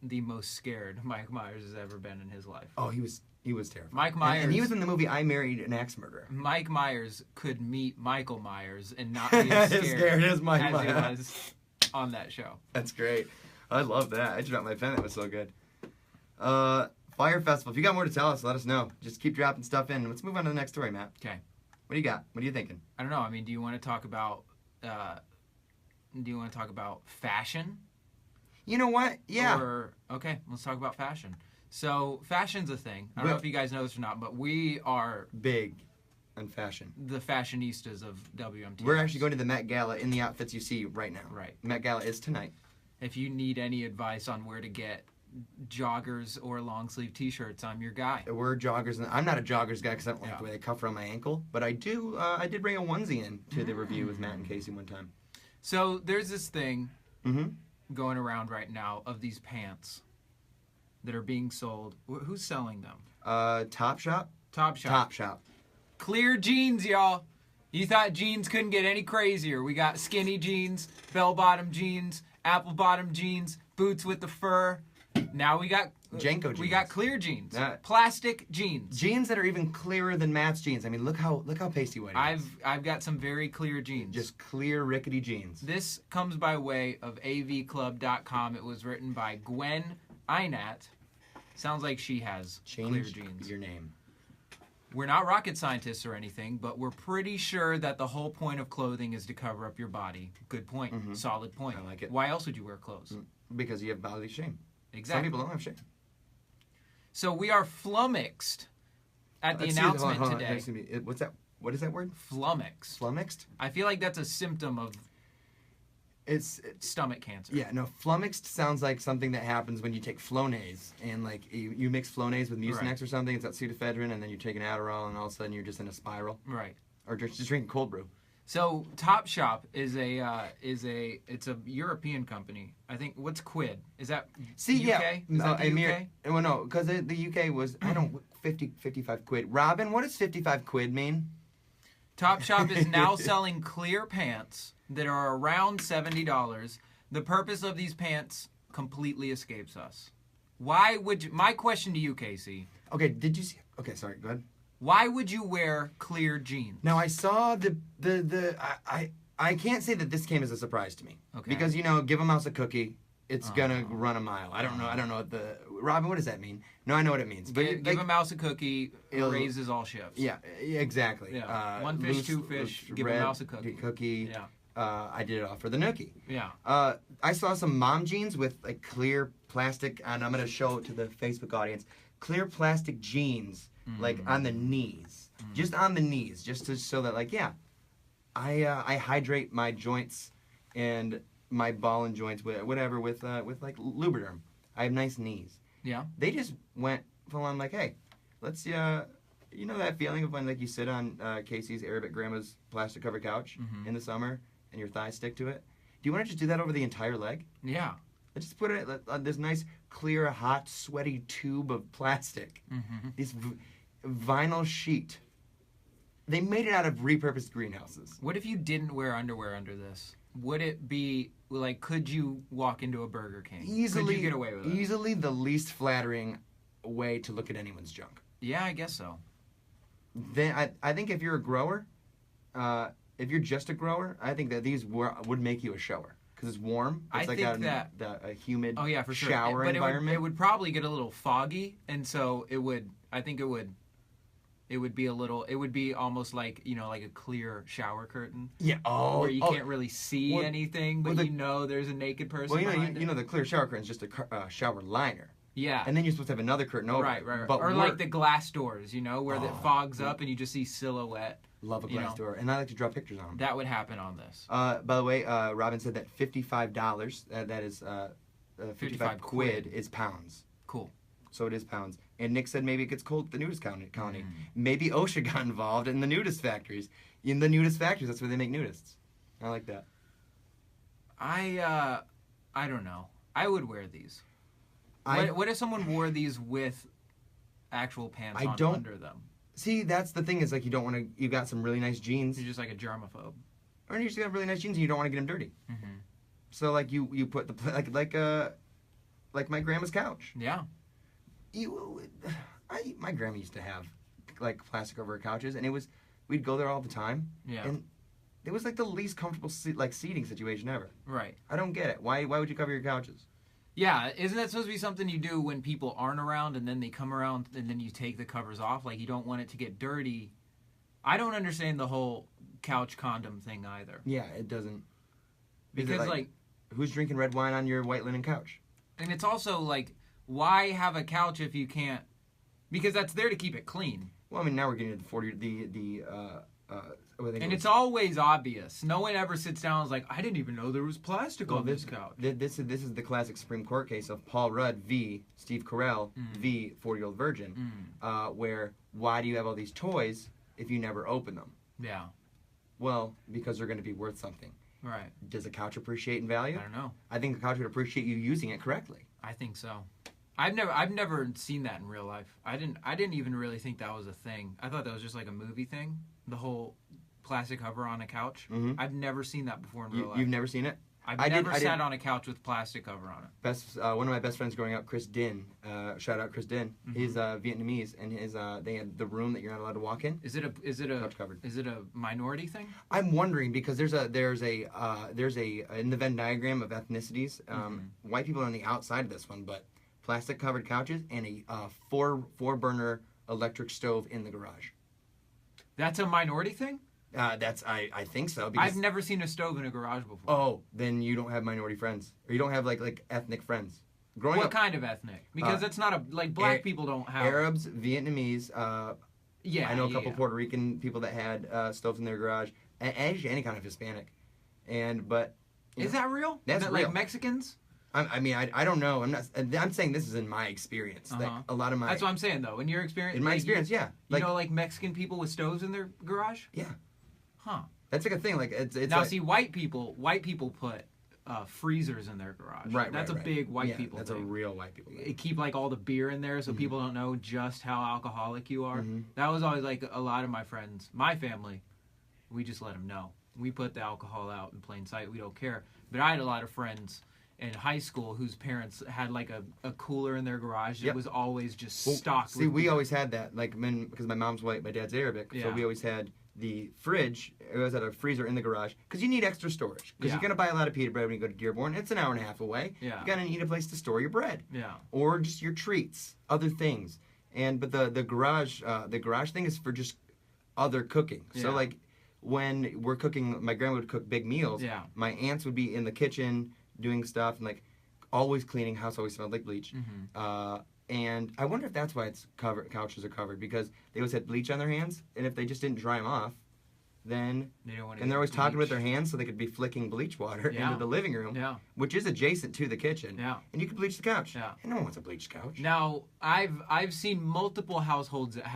the most scared Mike Myers has ever been in his life. Oh, he was terrified. Mike Myers. And he was in the movie I Married an Axe Murderer. Mike Myers could meet Michael Myers and not be as scared as Mike Myers. he was on that show. That's great. I love that. I just dropped my pen. That was so good. Fyre Festival. If you got more to tell us, let us know. Just keep dropping stuff in. Let's move on to the next story, Matt. Okay. What do you got? What are you thinking? I don't know. I mean, do you want to talk about fashion? You know what? Yeah. Okay, let's talk about fashion. So, fashion's a thing. I don't know if you guys know this or not, but we are big on fashion. The fashionistas of WMTS. We're actually going to the Met Gala in the outfits you see right now. Right. Met Gala is tonight. If you need any advice on where to get joggers or long sleeve T-shirts, I'm your guy. We're joggers, and I'm not a joggers guy because I don't like the way they cuff around my ankle. But I do. I did bring a onesie in to the review with Matt and Casey one time. So there's this thing going around right now of these pants that are being sold. Who's selling them? Topshop. Topshop. Clear jeans, y'all. You thought jeans couldn't get any crazier. We got skinny jeans, bell-bottom jeans, apple-bottom jeans, boots with the fur. Now we got Janko jeans. We got clear jeans, plastic jeans, jeans that are even clearer than Matt's jeans. I mean, look how pasty white it is. I've got some very clear jeans, just clear rickety jeans. This comes by way of avclub.com. It was written by Gwen Einat. Sounds like she has clear jeans. Your name. We're not rocket scientists or anything, but we're pretty sure that the whole point of clothing is to cover up your body. Good point. Solid point. I like it. Why else would you wear clothes? Because you have bodily shame. Exactly. Some people don't have shame. So we are flummoxed at the announcement today. Excuse me. What's that? What is that word? Flummoxed. Flummoxed? I feel like that's a symptom of it's stomach cancer. Yeah, no, flummoxed sounds like something that happens when you take Flonase and like you mix Flonase with Mucinex or something. It's that pseudoephedrine, and then you take an Adderall, and all of a sudden you're just in a spiral. Right. Or just drinking cold brew. So Topshop is it's a European company. I think. What's Quid? Is that UK? Yeah. Is that the UK? Well, no, because the UK was 55 quid. Robin, what does 55 quid mean? Topshop is now selling clear pants that are around $70. The purpose of these pants completely escapes us. Why would you? My question to you, Casey. Okay, did you see? Okay, sorry. Go ahead. Why would you wear clear jeans? Now I saw I can't say that this came as a surprise to me. Okay. Because give a mouse a cookie, it's gonna run a mile. I don't know what Robin, what does that mean? No, I know what it means. But give a mouse a cookie, raises all ships. Yeah, exactly. Yeah. One fish, two fish, give a mouse a cookie. Yeah. I did it all for the nookie. Yeah. I saw some mom jeans with like clear plastic, and I'm gonna show it to the Facebook audience. Clear plastic jeans, like on the knees, just on the knees, just to show that I hydrate my joints and my ball and joints with like Lubriderm. I have nice knees. Yeah. They just went full on like, hey, let's you know that feeling of when like you sit on Casey's Arabic grandma's plastic covered couch in the summer and your thighs stick to it. Do you want to just do that over the entire leg? Yeah. Let's just put it on this nice, clear, hot, sweaty tube of plastic. This vinyl sheet. They made it out of repurposed greenhouses. What if you didn't wear underwear under this? Would it be, like, could you walk into a Burger King? Easily. Could you get away with it? Easily the least flattering way to look at anyone's junk. Yeah, I guess so. Then I think if you're a grower, if you're just a grower, I think that these would make you a shower. Because it's warm. It's a humid shower environment. It would probably get a little foggy, and so it would be almost like, like a clear shower curtain. Yeah. Oh. Where you can't really see anything, but there's a naked person behind it. The clear shower curtain is just a shower liner. Yeah. And then you're supposed to have another curtain over. Right. Or like the glass doors, where it fogs up and you just see silhouette. Love a glass door. And I like to draw pictures on them. That would happen on this. By the way, Robin said that $55, that is 55 quid is pounds. Cool. So it is pounds. And Nick said maybe it gets cold at the nudist colony. Maybe OSHA got involved in the nudist factories. In the nudist factories, that's where they make nudists. I like that. I don't know. I would wear these. What if someone wore these with actual pants under them? See, that's the thing is like you don't want to. You got some really nice jeans. You're just like a germaphobe. Or you just got really nice jeans and you don't want to get them dirty. So like you put like my grandma's couch. Yeah. My grandma used to have like plastic over her couches, and we'd go there all the time. Yeah. And it was like the least comfortable seating situation ever. Right. I don't get it. Why would you cover your couches? Yeah, isn't that supposed to be something you do when people aren't around and then they come around and then you take the covers off? Like, you don't want it to get dirty. I don't understand the whole couch condom thing either. Yeah, it doesn't. Because, like... Who's drinking red wine on your white linen couch? And it's also, like, why have a couch if you can't... Because that's there to keep it clean. Well, I mean, now we're getting into And it's always obvious. No one ever sits down and is like, I didn't even know there was plastic on this couch. This is the classic Supreme Court case of Paul Rudd v. Steve Carell v. 40-Year-Old Virgin, where why do you have all these toys if you never open them? Yeah. Well, because they're going to be worth something. Right. Does a couch appreciate in value? I don't know. I think the couch would appreciate you using it correctly. I think so. I've never seen that in real life. I didn't even really think that was a thing. I thought that was just like a movie thing. The whole plastic cover on a couch. I've never seen that before in real life. You've never seen it? I've never sat on a couch with plastic cover on it. One of my best friends growing up, Chris Din. Shout out Chris Din. He's Vietnamese, and they had the room that you're not allowed to walk in. Is it a minority thing? I'm wondering because there's a in the Venn diagram of ethnicities, white people are on the outside of this one, but plastic covered couches and a four burner electric stove in the garage. That's a minority thing? I think so. Because I've never seen a stove in a garage before. Oh, then you don't have minority friends, or you don't have like ethnic friends. What kind of ethnic? Because it's not black people don't have Arabs, Vietnamese. I know a couple Puerto Rican people that had stoves in their garage, and any kind of Hispanic. Is that real? That's real. Like Mexicans? I don't know. I'm saying this is in my experience. Like a lot of my. That's what I'm saying though. In your experience. In my experience, yeah. You know, like Mexican people with stoves in their garage. Yeah. Huh. That's like a thing. Like it's now. See, white people put freezers in their garage. Right. That's a big white people. That's thing. a real white people thing. It keep like all the beer in there, so people don't know just how alcoholic you are. That was always like a lot of my friends, my family. We just let them know. We put the alcohol out in plain sight. We don't care. But I had a lot of friends in high school whose parents had like a cooler in their garage that was always just stocked. See, we always had that, like because my mom's white, my dad's Arabic, so we always had the fridge. We always had a freezer in the garage because you need extra storage. Because you're gonna buy a lot of pita bread when you go to Dearborn. It's an hour and a half away. Yeah. You gotta need a place to store your bread. Yeah. Or just your treats, other things. But the garage thing is for just other cooking. So like when we're cooking, my grandma would cook big meals. Yeah. My aunts would be in the kitchen doing stuff and like always cleaning. House always smelled like bleach. And I wonder if that's why it's covered. Couches are covered because they always had bleach on their hands, and if they just didn't dry them off, then they're always talking with their hands, so they could be flicking bleach water into the living room, which is adjacent to the kitchen. Yeah. And you could bleach the couch. Yeah. And no one wants a bleached couch. Now I've seen multiple households that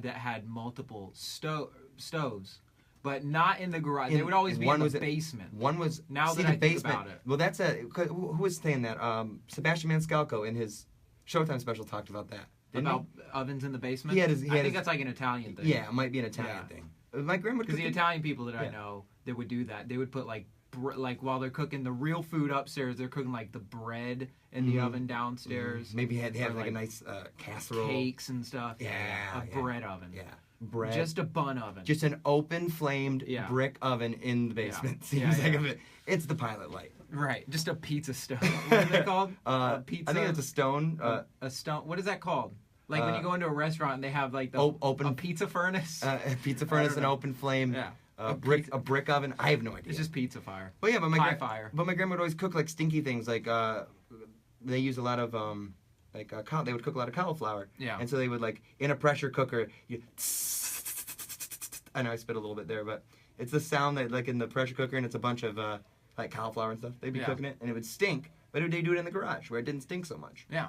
had multiple stoves. But not in the garage. They would always be in the basement. One was now that the I basement. think about it. Well, that's who was saying that? Sebastian Maniscalco in his Showtime special talked about that. About ovens in the basement. I think that's like an Italian thing. Yeah, it might be an Italian thing. My grandma because the Italian people that I know that would do that, they would put like while they're cooking the real food upstairs, they're cooking like the bread in the oven downstairs. Maybe they have like a nice casserole, cakes and stuff. A bread oven. Yeah. Bread. Just a bun oven. Just an open flamed brick oven in the basement. Seems like it's the Pilot Light. Right. Just a pizza stove. What are they called? Pizza. I think it's a stone. A stone. What is that called? Like when you go into a restaurant and they have like the open pizza furnace. A pizza furnace, an open flame. Yeah. A brick oven. I have no idea. It's just pizza fire. But yeah, fire. But my grandma would always cook like stinky things. Like they use a lot of they would cook a lot of cauliflower. Yeah. And so they would like in a pressure cooker. I know I spit a little bit there, but it's the sound that like in the pressure cooker, and it's a bunch of like cauliflower and stuff. They'd be cooking it, and it would stink. But they do it in the garage where it didn't stink so much. Yeah,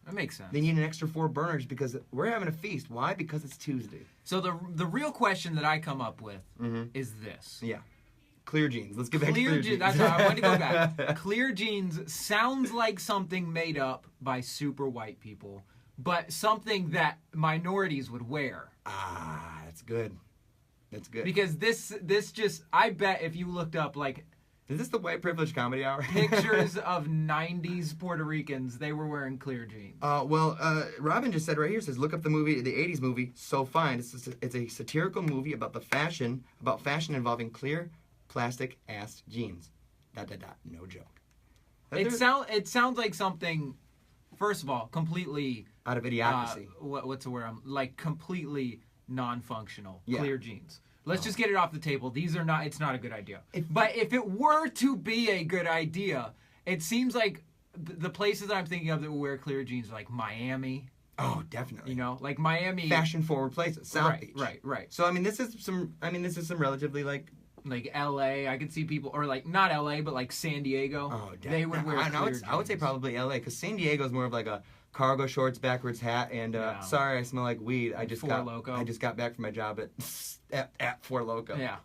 that makes sense. They need an extra 4 burners because we're having a feast. Why? Because it's Tuesday. So the real question that I come up with is this. Yeah. Clear jeans. Let's get back to clear jeans. That's what I wanted to go back. Clear jeans sounds like something made up by super white people, but something that minorities would wear. Ah, that's good. That's good. Because this just, I bet if you looked up like... Is this the white privilege comedy hour? Pictures of 90s Puerto Ricans, they were wearing clear jeans. Robin just said right here, says, look up the 80s movie, So Fine. It's a satirical movie about fashion involving clear plastic-ass jeans. ... No joke. It sounds like something, first of all, completely... Out of idiocracy. What's the word? Like completely non-functional. Clear jeans. Let's just get it off the table. It's not a good idea. But if it were to be a good idea, it seems like the places that I'm thinking of that will wear clear jeans are like Miami. Oh, definitely. You know, like Miami. Fashion forward places. South Beach. Right. So I mean, this is some relatively like LA. I could see people, or like not LA, but like San Diego. Oh, they would wear clear jeans. I would say probably LA, because San Diego's more of like a cargo shorts, backwards hat, and sorry, I smell like weed. I just got back from my job at Four Loko. Yeah.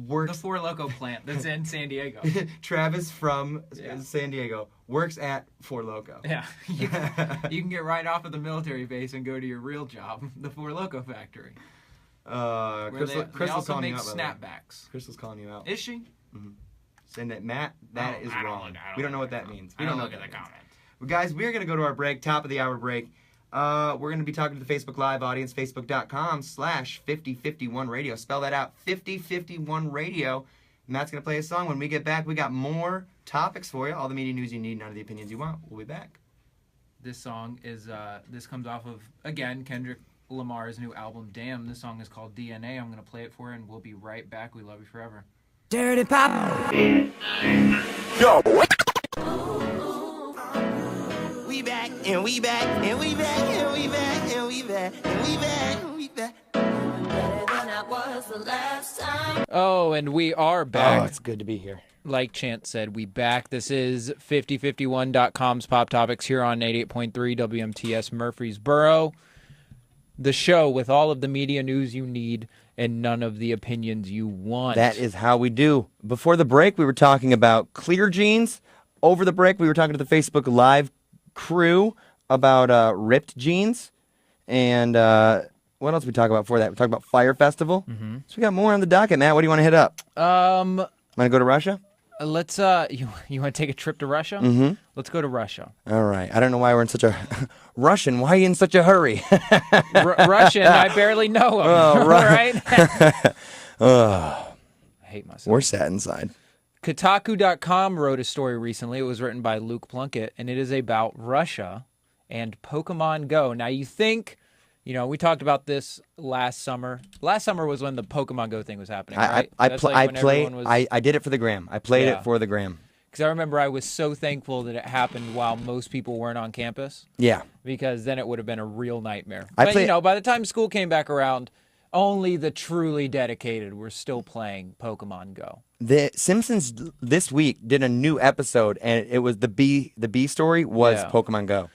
Works the Four Loko plant that's in San Diego. Travis from San Diego works at Four Loko. Yeah, you can get right off of the military base and go to your real job, the Four Loko factory. Crystal's calling you out. Snapbacks. Crystal's calling you out. Is she? Mm-hmm. Saying that Matt, that is wrong. We don't know what that means. We don't look at the comments. Well, guys, we're going to go to our break, top of the hour break. We're going to be talking to the Facebook Live audience, facebook.com/5051 radio. Spell that out, 5051 radio. Matt's going to play a song. When we get back, we got more topics for you. All the media news you need, none of the opinions you want. We'll be back. This song is, this comes off of, again, Kendrick Lamar's new album, Damn. This song is called DNA. I'm going to play it for you, and we'll be right back. We love you forever. Dirty Pop. Yo. We back, and we back, and we back, and we back, and we back, and we back, and we back. Better than I was the last time. Oh, and we are back. Oh, it's good to be here. Like Chance said, we back. This is 5051.com's Pop Topics here on 88.3 WMTS Murfreesboro. The show with all of the media news you need and none of the opinions you want. That is how we do. Before the break, we were talking about clear jeans. Over the break, we were talking to the Facebook Live crew about ripped jeans. And what else did we talk about before that? We talked about Fyre Festival. Mm-hmm. So we got more on the docket, Matt. What do you want to hit up? Want to go to Russia? Let's, you want to take a trip to Russia? Mm-hmm. Let's go to Russia. All right. I don't know why we're in such a... Russian, why are you in such a hurry? Russian, I barely know him. Oh, right. I hate myself. We're sad inside. Kotaku.com wrote a story recently. It was written by Luke Plunkett, and it is about Russia and Pokemon Go. Now, you think... You know, we talked about this last summer. Last summer was when the Pokemon Go thing was happening, right? I did it for the gram. I played it for the gram. Because I remember I was so thankful that it happened while most people weren't on campus. Yeah. Because then it would have been a real nightmare. But, you know, by the time school came back around, only the truly dedicated were still playing Pokemon Go. The Simpsons this week did a new episode, and it was the bee story was Pokemon Go.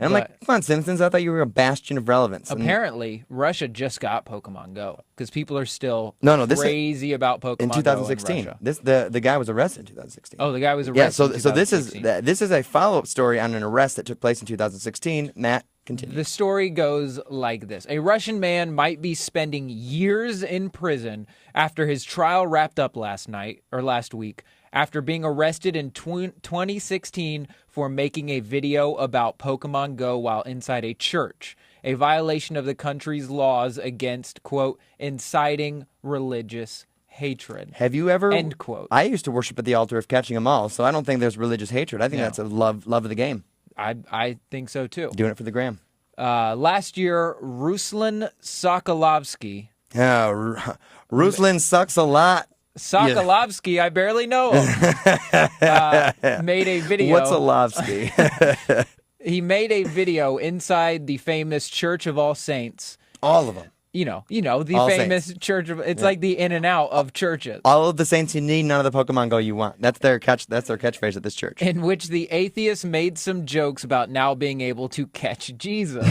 And I'm like, come on, Simpsons, I thought you were a bastion of relevance. Apparently, Russia just got Pokemon Go because people are still crazy about Pokemon Go in 2016. The guy was arrested in 2016. Oh, the guy was arrested. Yeah, so this is a follow-up story on an arrest that took place in 2016. Matt, continue. The story goes like this. A Russian man might be spending years in prison after his trial wrapped up last week. After being arrested in 2016 for making a video about Pokemon Go while inside a church, a violation of the country's laws against, quote, inciting religious hatred. Have you ever... End quote. I used to worship at the altar of catching them all, so I don't think there's religious hatred. I think that's a love of the game. I think so, too. Doing it for the gram. Last year, Ruslan Sokolovsky... Yeah, Ruslan sucks a lot. Sokolovsky, I barely know him, made a video. What's Sokolovsky? He made a video inside the famous Church of All Saints. All of them. You know, the all famous saints. Church of. It's like the in and out of churches. All of the saints you need, none of the Pokemon Go you want. That's their catchphrase at this church. In which the atheist made some jokes about now being able to catch Jesus.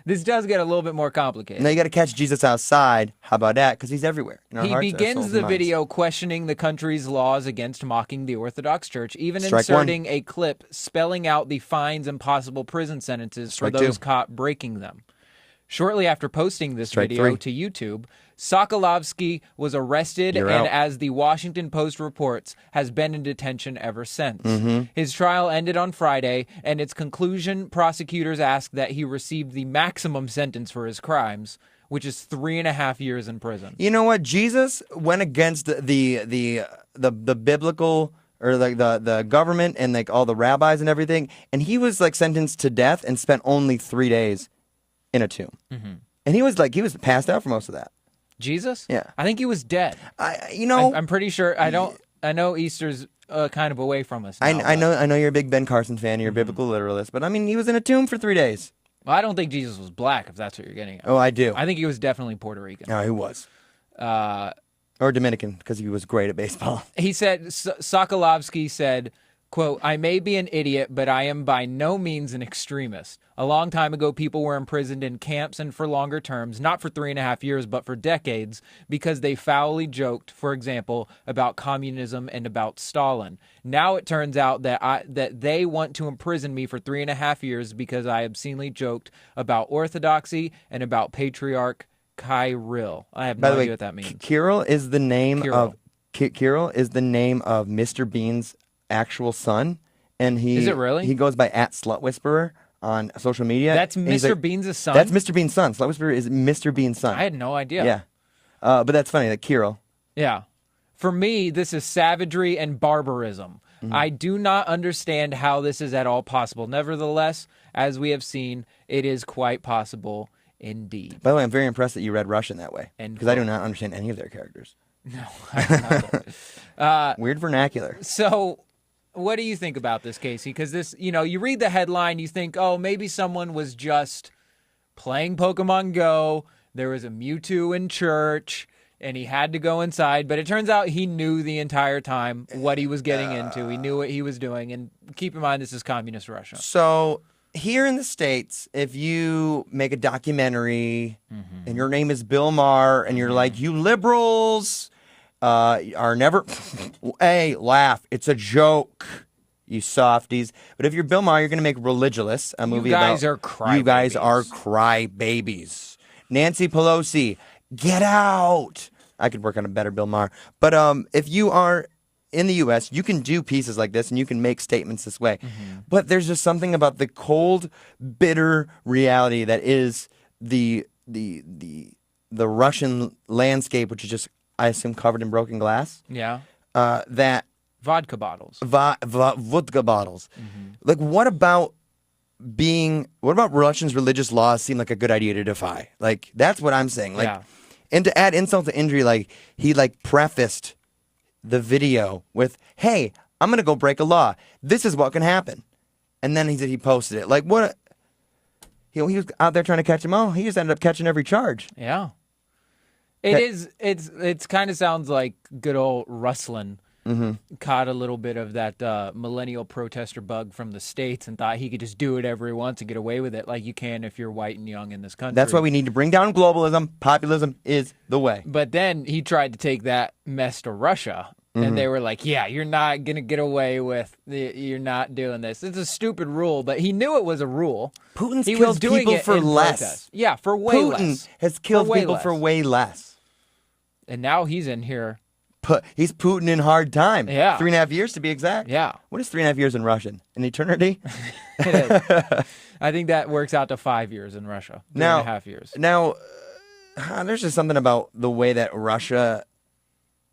This does get a little bit more complicated. Now you got to catch Jesus outside. How about that? Because he's everywhere. He begins the video questioning the country's laws against mocking the Orthodox Church, even inserting a clip spelling out the fines and possible prison sentences for those caught breaking them. Shortly after posting this video to YouTube, Sokolovsky was arrested and, as the Washington Post reports, has been in detention ever since. Mm-hmm. His trial ended on Friday, and its conclusion, prosecutors asked that he receive the maximum sentence for his crimes, which is 3.5 years in prison. You know what? Jesus went against the biblical, or like the government and like all the rabbis and everything, and he was like sentenced to death and spent only 3 days in a tomb. Mm-hmm. And he was passed out for most of that. Jesus? Yeah. I think he was dead. I'm pretty sure. I know Easter's kind of away from us now, I know you're a big Ben Carson fan. You're a biblical literalist. But, I mean, he was in a tomb for 3 days. Well, I don't think Jesus was black, if that's what you're getting at. Oh, I do. I think he was definitely Puerto Rican. No, he was. Or Dominican, because he was great at baseball. He said, Sokolovsky said, quote, I may be an idiot, but I am by no means an extremist. A long time ago, people were imprisoned in camps and for longer terms, not for 3.5 years, but for decades, because they foully joked, for example, about communism and about Stalin. Now it turns out that they want to imprison me for 3.5 years because I obscenely joked about orthodoxy and about Patriarch Kirill. I have no idea what that means. Kirill is the name of Mr. Bean's actual son, and Is it really? He goes by @SlutWhisperer on social media. That's Mr. Bean's son? That's Mr. Bean's son. Slut Whisperer is Mr. Bean's son. I had no idea. Yeah. But that's funny, that Kirill. Yeah. For me, this is savagery and barbarism. I do not understand how this is at all possible. Nevertheless, as we have seen, it is quite possible indeed. By the way, I'm very impressed that you read Russian that way, And because I do not understand any of their characters. No, I don't. Weird vernacular. So, what do you think about this, Casey? Because this, you read the headline, you think, oh, maybe someone was just playing Pokemon Go. There was a Mewtwo in church, and he had to go inside. But it turns out he knew the entire time what he was getting into. He knew what he was doing. And keep in mind, this is communist Russia. So here in the States, if you make a documentary and your name is Bill Maher and you're like, you liberals are never, hey, laugh. It's a joke, you softies. But if you're Bill Maher, you're going to make Religulous, a movie about... You guys are crybabies. Nancy Pelosi, get out. I could work on a better Bill Maher. But if you are in the U.S., you can do pieces like this and you can make statements this way. But there's just something about the cold, bitter reality that is the Russian landscape, which is just, I assume, covered in broken glass. Yeah. That Vodka bottles. Vodka bottles. Like, what about Russians' religious laws seem like a good idea to defy? Like, that's what I'm saying. Like, Yeah. and to add insult to injury, like, he prefaced the video with, hey, I'm going to go break a law. This is what can happen. And then he posted it. Like, what? He was out there trying to catch him. Oh, he just ended up catching every charge. Yeah. It's kind of sounds like good old rustling. Caught a little bit of that millennial protester bug from the States and thought he could just do whatever he wants and get away with it like you can if you're white and young in this country. That's why we need to bring down globalism. Populism is the way. But then he tried to take that mess to Russia. And they were like, yeah, you're not going to get away with you're not doing this. It's a stupid rule, but he knew it was a rule. Putin's he killed was doing people it for in less. protest. Yeah, for way less. Putin has killed people for way less. And now he's in here. He's Putin in hard time. Yeah. 3.5 years to be exact. Yeah. What is 3.5 years in Russian? An eternity? It is. I think that works out to 5 years in Russia. 3.5 years. Now, there's just something about the way that Russia...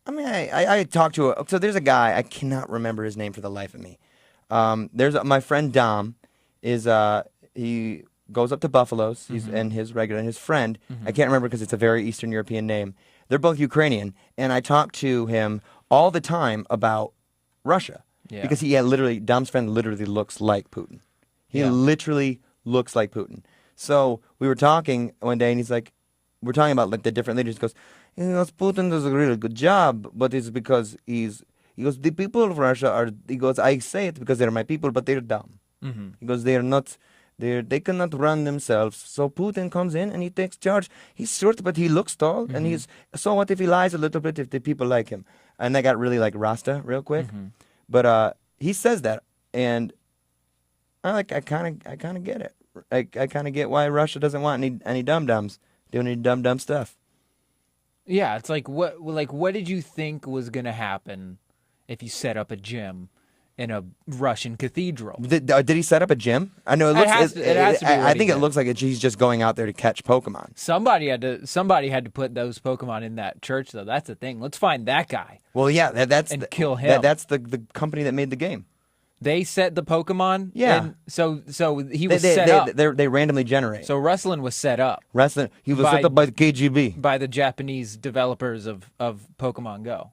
I mean, I talked to so there's a guy, I cannot remember his name for the life of me. There's my friend Dom, he goes up to Buffalo's, and his friend, I can't remember because it's a very Eastern European name. They're both Ukrainian, and I talk to him all the time about Russia. Yeah. Because Dom's friend literally looks like Putin. He literally looks like Putin. So we were talking one day, and he's like, we're talking about the different leaders. He goes, Putin does a really good job, but it's because he goes, the people of Russia I say it because they're my people, but they're dumb. He goes, they cannot run themselves. So Putin comes in and he takes charge. He's short, but he looks tall. And so what if he lies a little bit if the people like him? And that got really like Rasta real quick. But he says that, and I kind of get it. I kind of get why Russia doesn't want any dum-dums doing any dumb stuff. Yeah, it's like what did you think was going to happen if you set up a gym in a Russian cathedral? Did he set up a gym? I know it has to be. I think it looks like he's just going out there to catch Pokemon. Somebody had to put those Pokemon in that church, though. That's the thing. Let's find that guy. Well, yeah, kill him. That's the company that made the game. They set the Pokemon. Yeah. And so he was set up. They randomly generate. So Rustlin was set up. He was set up by the KGB. By the Japanese developers of Pokemon Go.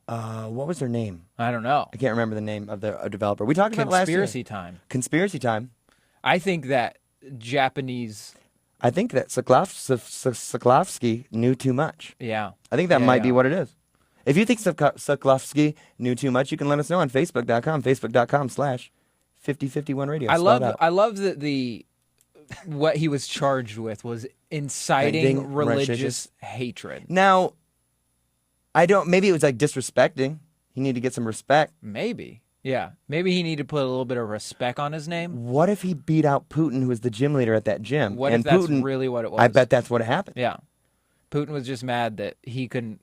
What was their name? I don't know. I can't remember the name of the developer. We talked about last year. Conspiracy time. Conspiracy time. I think that Japanese I think that Soklovsky knew too much. Yeah. I think that might be yeah. what it is. If you think Soklovsky knew too much, you can let us know on Facebook.com/5051 radio. I Spell it out. love that what he was charged with was inciting religious hatred. Now, maybe it was like disrespecting. He needed to get some respect. Maybe. Yeah. Maybe he needed to put a little bit of respect on his name. What if he beat out Putin, who was the gym leader at that gym? What and if that's Putin, really what it was? I bet that's what happened. Yeah. Putin was just mad that he couldn't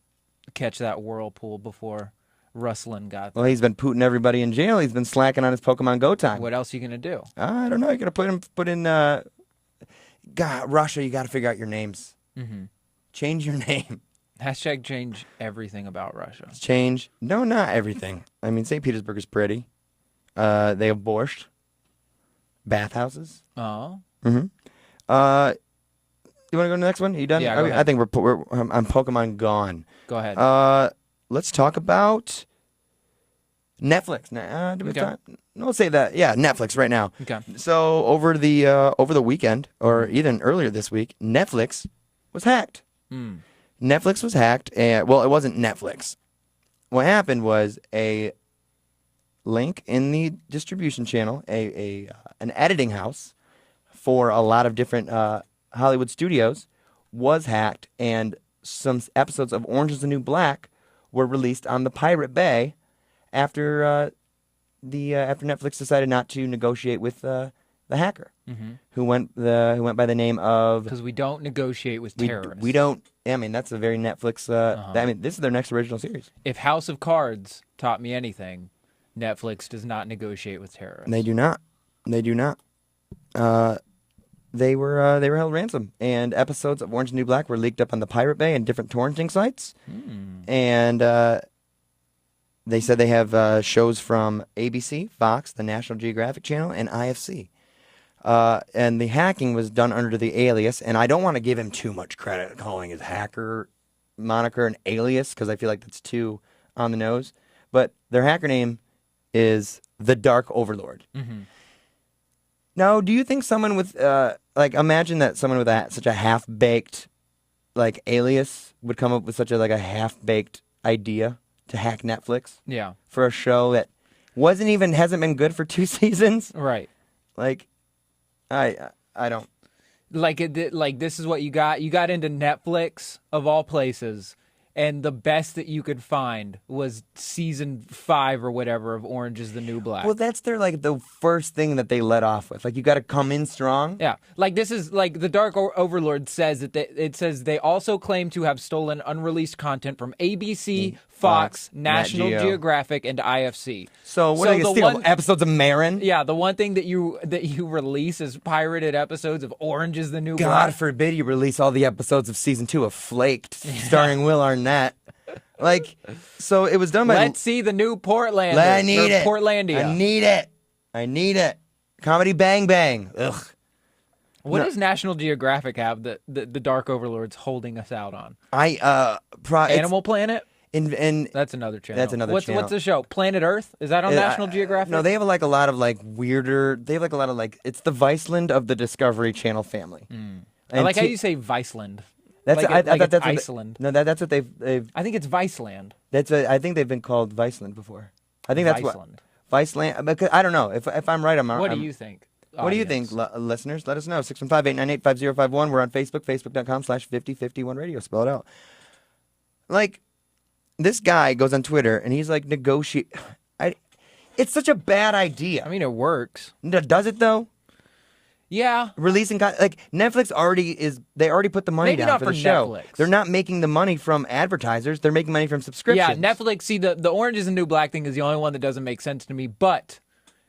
catch that whirlpool before Ruslan got there. Well, he's been putting everybody in jail. He's been slacking on his Pokemon Go time. What else are you going to do? I don't know. You got to put in. God, Russia. You got to figure out your names. Mm-hmm. Change your name. Hashtag change everything about Russia. Change. No, not everything. I mean, St. Petersburg is pretty. They have borscht, bathhouses. Oh. Mm-hmm. You want to go to the next one? Are you done? Yeah, go ahead. I think I'm Pokemon gone. Go ahead. Let's talk about Netflix. Do we have time? No, let's say that. Yeah, Netflix right now. Okay. So over the weekend, or even earlier this week, Netflix was hacked. Netflix was hacked, and well, it wasn't Netflix. What happened was a link in the distribution channel, an editing house for a lot of different Hollywood studios was hacked, and some episodes of Orange is the New Black were released on the Pirate Bay after Netflix decided not to negotiate with the hacker, who went by the name of. Because we don't negotiate with terrorists. We don't. I mean, that's a very Netflix. I mean, this is their next original series. If House of Cards taught me anything, Netflix does not negotiate with terrorists. They do not. They do not. They were held ransom, and episodes of Orange is the New Black were leaked up on the Pirate Bay and different torrenting sites. And they said they have shows from ABC, Fox, the National Geographic Channel, and IFC. And the hacking was done under the alias, and I don't want to give him too much credit calling his hacker moniker an alias, because I feel like that's too on the nose. But their hacker name is the Dark Overlord. Now, do you think someone with, imagine that someone with such a half-baked, alias would come up with such a half-baked idea to hack Netflix? Yeah. For a show that hasn't been good for 2 seasons? Right. I don't. This is what you got. You got into Netflix, of all places, and the best that you could find was season 5 or whatever of Orange is the New Black. Well, that's their the first thing that they let off with. You got to come in strong. Yeah, this is the Dark Overlord says that it says they also claim to have stolen unreleased content from ABC, Fox, National Geographic, and IFC. So what are they steal? Episodes of Marin? Yeah, the one thing that you release is pirated episodes of Orange is the New Black. God forbid you release all the episodes of season 2 of Flaked, starring Will Arnett. So it was done by. Let's see the new Portlander. I need it. Portlandia. I need it. Comedy Bang Bang. Ugh. What does National Geographic have that the Dark Overlord's holding us out on? Animal Planet? And that's another channel. That's another channel. What's the show? Planet Earth? Is that on National Geographic? No, they have a lot of weirder. They have a lot of it's the Viceland of the Discovery Channel family. I like how you say Viceland. That's I thought that's Iceland. That's what they've. I think it's Viceland. I think they've been called Viceland before. I think that's Viceland. Viceland. Because I don't know if I'm right. What do you think? What do you think, listeners? Let us know. 615-898-5051. We're on Facebook. Facebook.com/5051 radio. Spell it out. This guy goes on Twitter and he's negotiate. It's such a bad idea. I mean, it works. Does it though? Yeah. Releasing Netflix they already put the money down for the show. Netflix. They're not making the money from advertisers. They're making money from subscriptions. Yeah, Netflix. See, the Orange is the New Black thing is the only one that doesn't make sense to me. But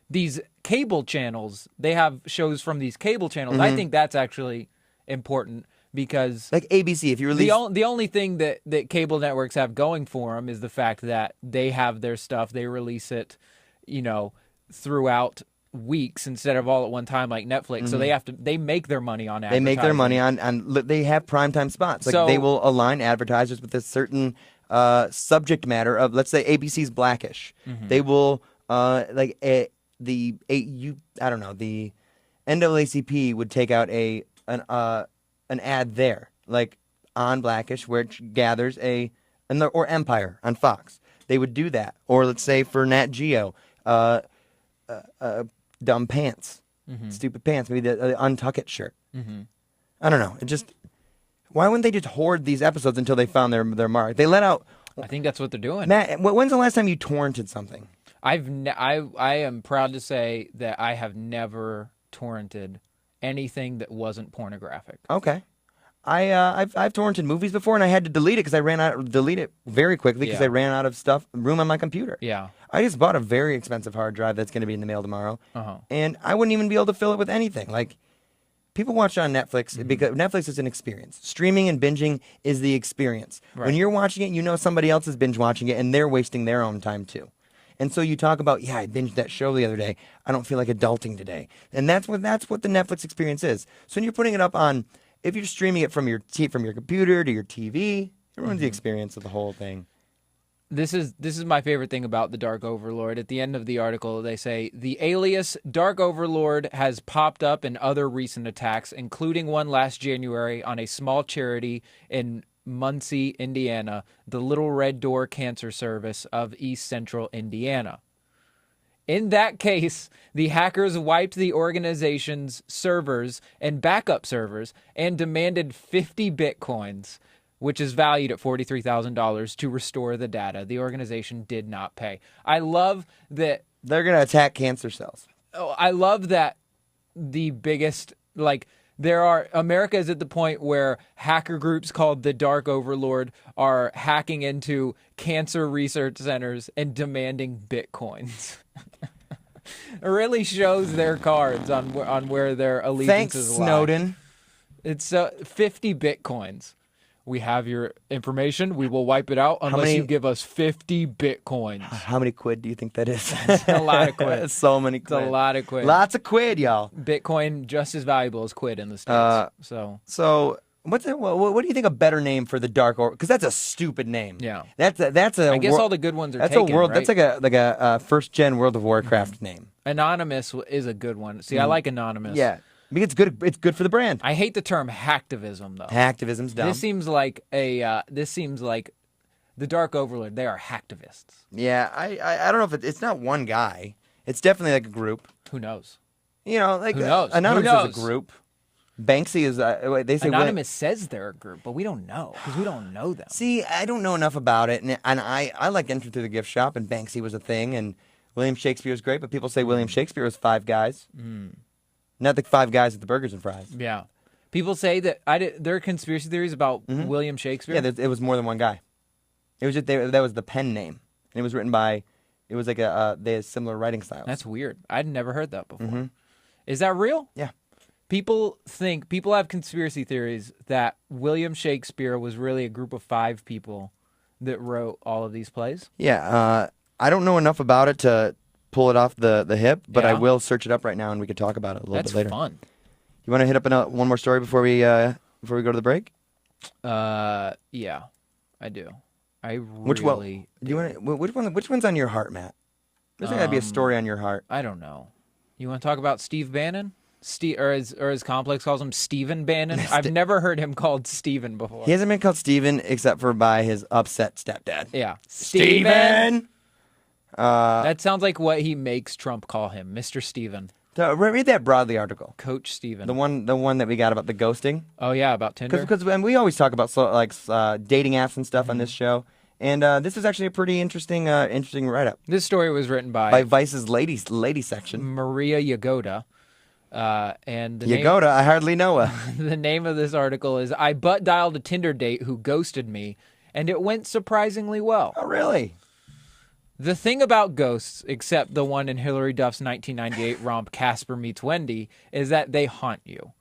these cable channels, they have shows from these cable channels. I think that's actually important. Because ABC, if you release the only thing that cable networks have going for them is the fact that they have their stuff, they release it, throughout weeks instead of all at one time like Netflix. So they make their money on advertising. They make their money on they have primetime spots. They will align advertisers with a certain subject matter of, let's say, ABC's Blackish. They will the NAACP would take out an ad there, like on Blackish, which gathers or Empire on Fox. They would do that. Or let's say for Nat Geo, dumb pants, stupid pants, maybe the Untuck It shirt. I don't know. Why wouldn't they just hoard these episodes until they found their mark? They let out. I think that's what they're doing. Matt, when's the last time you torrented something? I am proud to say that I have never torrented anything that wasn't pornographic. Okay. I've torrented movies before, and I had to delete it because I delete it very quickly because I ran out of room on my computer. Yeah. I just bought a very expensive hard drive that's going to be in the mail tomorrow, and I wouldn't even be able to fill it with anything. Like, people watch on Netflix because Netflix is an experience. Streaming and binging is the experience. Right. When you're watching it, you know somebody else is binge watching it, and they're wasting their own time too. And so you talk about, I binged that show the other day. I don't feel like adulting today. And that's what the Netflix experience is. So when you're putting it up on, if you're streaming it from your computer to your TV, it ruins the experience of the whole thing. This is my favorite thing about the Dark Overlord. At the end of the article, they say, the alias Dark Overlord has popped up in other recent attacks, including one last January on a small charity in Muncie, Indiana, the Little Red Door Cancer Service of East Central Indiana. In that case, the hackers wiped the organization's servers and backup servers and demanded 50 bitcoins, which is valued at $43,000, to restore the data. The organization did not pay. I love that... They're going to attack cancer cells. Oh, I love that the biggest... America is at the point where hacker groups called the Dark Overlord are hacking into cancer research centers and demanding bitcoins. It really shows their cards on where their allegiances lie. Thanks, Snowden. It's 50 bitcoins. We have your information. We will wipe it out unless you give us 50 bitcoins. How many quid do you think that is? It's a lot of quid. So many quid. It's a lot of quid. Lots of quid, y'all. Bitcoin just as valuable as quid in the States. So what do you think a better name for the Dark Order? Because that's a stupid name. Yeah. That's a. I guess all the good ones are that's taken, right? That's like a first gen World of Warcraft name. Anonymous is a good one. See, I like Anonymous. Yeah. I mean, it's good. It's good for the brand. I hate the term hacktivism, though. Hacktivism's dumb. This seems like the Dark Overlord. They are hacktivists. Yeah, I don't know if it's not one guy. It's definitely like a group. Who knows? You know, like who knows? Anonymous is a group. Banksy is. They say Anonymous says they're a group, but we don't know because we don't know them. See, I don't know enough about it, and I like entering through the gift shop, and Banksy was a thing, and William Shakespeare was great, but people say William Shakespeare was five guys. Not the five guys at the Burgers and Fries. Yeah. People say that there are conspiracy theories about William Shakespeare. Yeah, it was more than one guy. It was just that was the pen name, and it was written by. It was like they had similar writing styles. That's weird. I'd never heard that before. Is that real? Yeah. People have conspiracy theories that William Shakespeare was really a group of five people that wrote all of these plays. Yeah. I don't know enough about it to pull it off the hip, but I will search it up right now and we could talk about it a little bit later. That's fun. You want to hit up one more story before we go to the break? Yeah, I do. Which one's on your heart, Matt? There's got to be a story on your heart. I don't know. You want to talk about Steve Bannon? Or as Complex calls him, Stephen Bannon. I've never heard him called Stephen before. He hasn't been called Stephen except for by his upset stepdad. Yeah. Stephen! That sounds like what he makes Trump call him, Mr. Stephen. Read that Broadly article. Coach Stephen. The one that we got about the ghosting. Oh, yeah, about Tinder. Because we always talk about dating apps and stuff on this show. And this is actually a pretty interesting write-up. This story was written by Vice's lady section. Maria Yagoda. And Yagoda, I hardly know her. The name of this article is I butt dialed a Tinder date who ghosted me, and it went surprisingly well. Oh, really? The thing about ghosts, except the one in Hilary Duff's 1998 romp Casper Meets Wendy, is that they haunt you.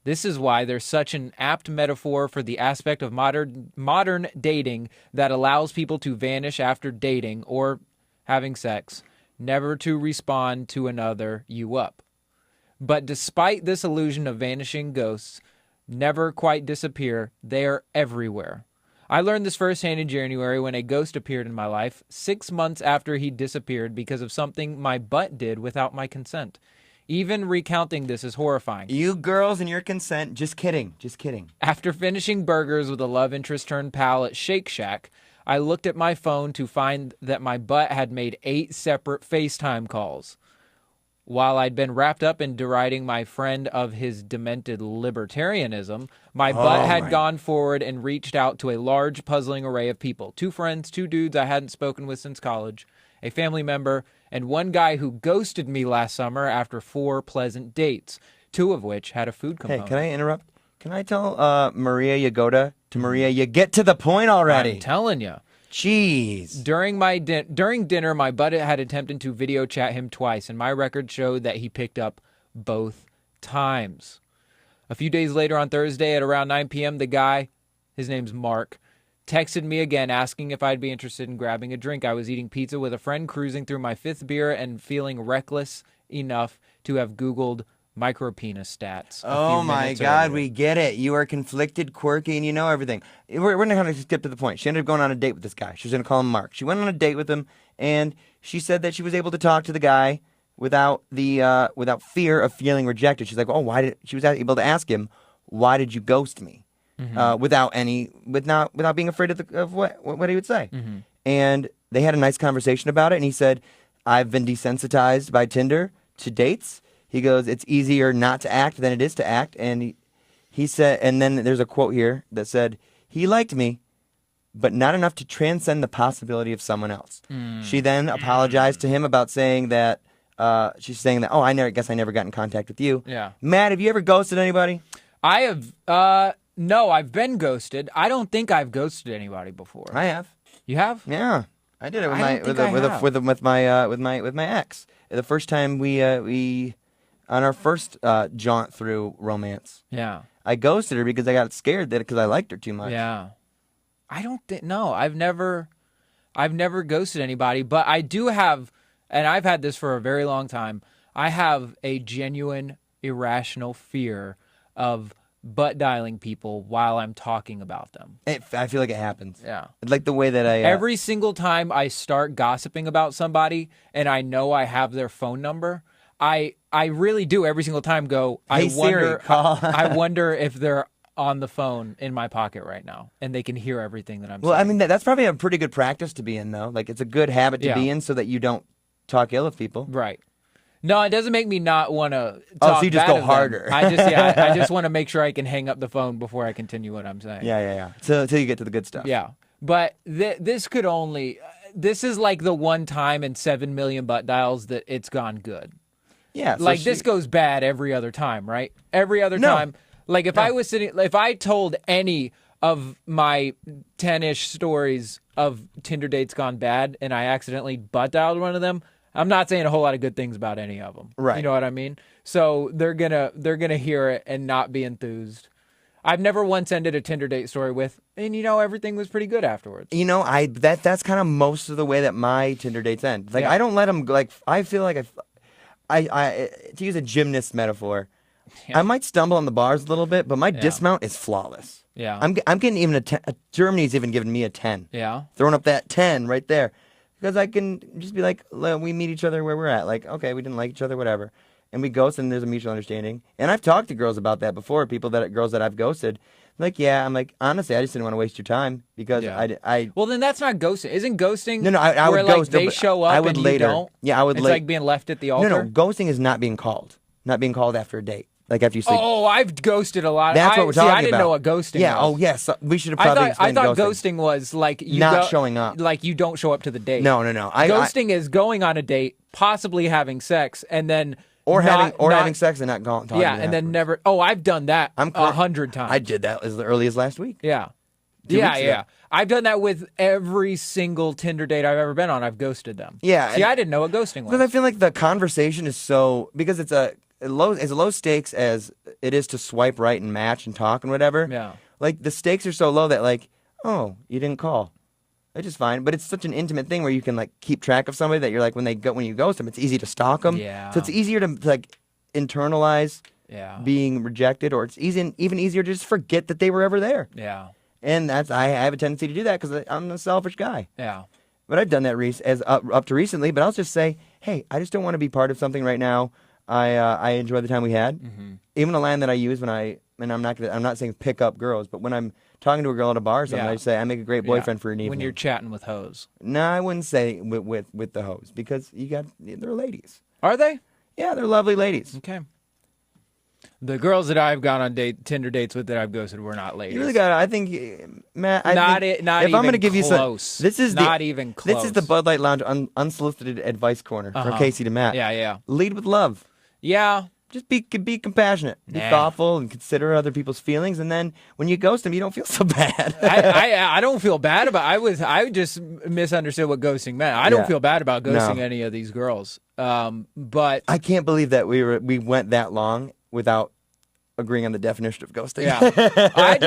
This is why they're such an apt metaphor for the aspect of modern dating that allows people to vanish after dating or having sex, never to respond to another you up. But despite this illusion of vanishing ghosts never quite disappear, they are everywhere. I learned this firsthand in January when a ghost appeared in my life 6 months after he disappeared because of something my butt did without my consent. Even recounting this is horrifying. You girls and your consent. Just kidding. Just kidding. After finishing burgers with a love interest turned pal at Shake Shack, I looked at my phone to find that my butt had made 8 separate FaceTime calls. While I'd been wrapped up in deriding my friend of his demented libertarianism, my butt had gone forward and reached out to a large, puzzling array of people. 2 friends, 2 dudes I hadn't spoken with since college, a family member, and 1 guy who ghosted me last summer after 4 pleasant dates, 2 of which had a food component. Hey, can I interrupt? Can I tell Maria Yagoda to Maria, you get to the point already? I'm telling you. Jeez. During dinner, my butt had attempted to video chat him twice, and my record showed that he picked up both times. A few days later on Thursday at around 9 p.m., the guy, his name's Mark, texted me again asking if I'd be interested in grabbing a drink. I was eating pizza with a friend, cruising through my 5th beer, and feeling reckless enough to have Googled micropenis stats. Oh my God, we get it. You are conflicted, quirky, and you know everything. We're not going to skip to the point. She ended up going on a date with this guy. She was going to call him Mark. She went on a date with him, and she said that she was able to talk to the guy without fear of feeling rejected. She's like, oh, she was able to ask him, why did you ghost me? Without being afraid of what he would say. And they had a nice conversation about it, and he said, I've been desensitized by Tinder to dates. He goes, it's easier not to act than it is to act. And he said, and then there's a quote here that said, he liked me, but not enough to transcend the possibility of someone else. She then apologized to him about saying that, oh, I guess I never got in contact with you. Yeah. Matt, have you ever ghosted anybody? I have, no, I've been ghosted. I don't think I've ghosted anybody before. I have. You have? Yeah. I did it with with my ex. The first time we on our first jaunt through romance. Yeah. I ghosted her because I got scared because I liked her too much. Yeah. I don't think, no, I've never ghosted anybody, but I do have, and I've had this for a very long time, I have a genuine irrational fear of butt dialing people while I'm talking about them. I feel like it happens. Yeah. Like the way that I... Every single time I start gossiping about somebody and I know I have their phone number, I really do every single time go, Hey, Siri, call. I wonder if they're on the phone in my pocket right now and they can hear everything that I'm saying. Well, I mean, that's probably a pretty good practice to be in, though. Like, it's a good habit to be in so that you don't talk ill of people. Right. No, it doesn't make me not want to talk so you just bad go of harder. them. I just want to make sure I can hang up the phone before I continue what I'm saying. Yeah. Until you get to the good stuff. Yeah. But this is like the one time in 7 million butt dials that it's gone good. Yeah. So this goes bad every other time, right? Every other time. Like if I told any of my 10-ish stories of Tinder dates gone bad and I accidentally butt dialed one of them, I'm not saying a whole lot of good things about any of them. Right. You know what I mean? So they're gonna hear it and not be enthused. I've never once ended a Tinder date story with, and everything was pretty good afterwards. That's kind of most of the way that my Tinder dates end. Like I don't let them I feel like I to use a gymnast metaphor, I might stumble on the bars a little bit, but my dismount is flawless. Yeah. I'm getting even a 10. Germany's even giving me a 10. Yeah. Throwing up that 10 right there. Because I can just be like, we meet each other where we're at. Like, okay, we didn't like each other, whatever. And we ghost, and there's a mutual understanding. And I've talked to girls about that before, girls that I've ghosted. Like, yeah, I'm like, honestly, I just didn't want to waste your time because I. Well, then that's not ghosting. Isn't ghosting? No, I would where, ghost. They show up I would and later. you don't? Yeah, I would. It's like being left at the altar. No, ghosting is not being called. Not being called after a date. Like after you sleep. Oh, I've ghosted a lot. That's what we're talking about. I didn't know what ghosting was. Yeah, oh yes. We should have probably explained I thought ghosting was like you not showing up. Like you don't show up to the date. No. Ghosting is going on a date, possibly having sex, and then having sex and not talking. Yeah, and then never. Oh, I've done that 100 times. I did that as early as last week. Yeah. Yeah. I've done that with every single Tinder date I've ever been on. I've ghosted them. Yeah. See, I didn't know what ghosting was. Because I feel like the conversation is because it's as low stakes as it is to swipe right and match and talk and whatever. Yeah. Like the stakes are so low that like, oh, you didn't call. Which is fine, but it's such an intimate thing where you can like keep track of somebody that you're like when you ghost them, it's easy to stalk them. Yeah. So it's easier to like internalize being rejected, or it's even easier to just forget that they were ever there. Yeah. And I have a tendency to do that because I'm a selfish guy. Yeah. But I've done that up to recently. But I'll just say, hey, I just don't want to be part of something right now. I enjoy the time we had. Even a line that I use when I'm not saying pick up girls, but when I'm talking to a girl at a bar or something, I say I make a great boyfriend for an evening. When you're chatting with hoes. No, I wouldn't say with the hoes because they're ladies. Are they? Yeah, they're lovely ladies. Okay. The girls that I've gone on Tinder dates with that I've ghosted were not ladies. You really got. I think, Matt. Not if even I'm going to give close. you some, this is not even close. This is the Bud Light Lounge unsolicited advice corner from Casey to Matt. Yeah. Lead with love. Yeah. Just be compassionate, be thoughtful, and consider other people's feelings. And then when you ghost them, you don't feel so bad. I don't feel bad about. I just misunderstood what ghosting meant. I don't feel bad about ghosting any of these girls. But I can't believe that we went that long without agreeing on the definition of ghosting. Yeah, I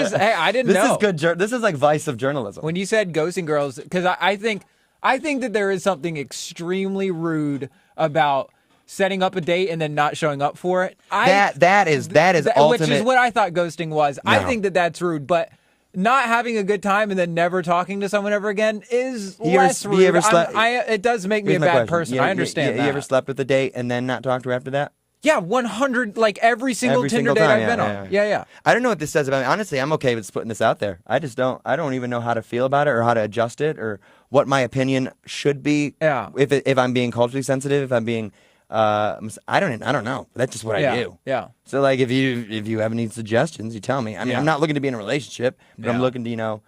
didn't know. This is good. This is like Vice of journalism. When you said ghosting girls, because I think that there is something extremely rude about setting up a date and then not showing up for it. That is ultimate. Which is what I thought ghosting was. No. I think that that's rude, but not having a good time and then never talking to someone ever again is less rude. It does make me a bad person. I understand that. You ever slept with a date and then not talked to her after that? Yeah, 100, like every single Tinder date I've been on. Yeah. I don't know what this says about me. Honestly, I'm okay with putting this out there. I don't even know how to feel about it or how to adjust it or what my opinion should be. Yeah. If I'm being culturally sensitive, if I'm being, I don't know. That's just what I do. Yeah. So like, if you have any suggestions, you tell me. I mean, I'm not looking to be in a relationship, but I'm looking to,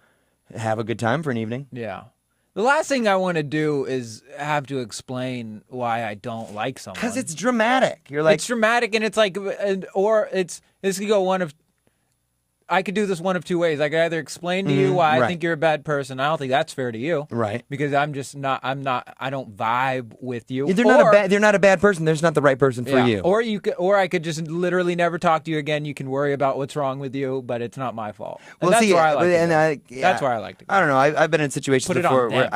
have a good time for an evening. Yeah. The last thing I want to do is have to explain why I don't like someone. Because it's dramatic. You're like, it's dramatic, and it's like, this could go I could do this one of two ways. I could either explain to you why I think you're a bad person. I don't think that's fair to you. Right. Because I don't vibe with you. They're not a bad person. They're just not the right person for you. Or I could just literally never talk to you again. You can worry about what's wrong with you, but it's not my fault. And that's where I like to go. That's where I like to go. I don't know. I've been in situations before where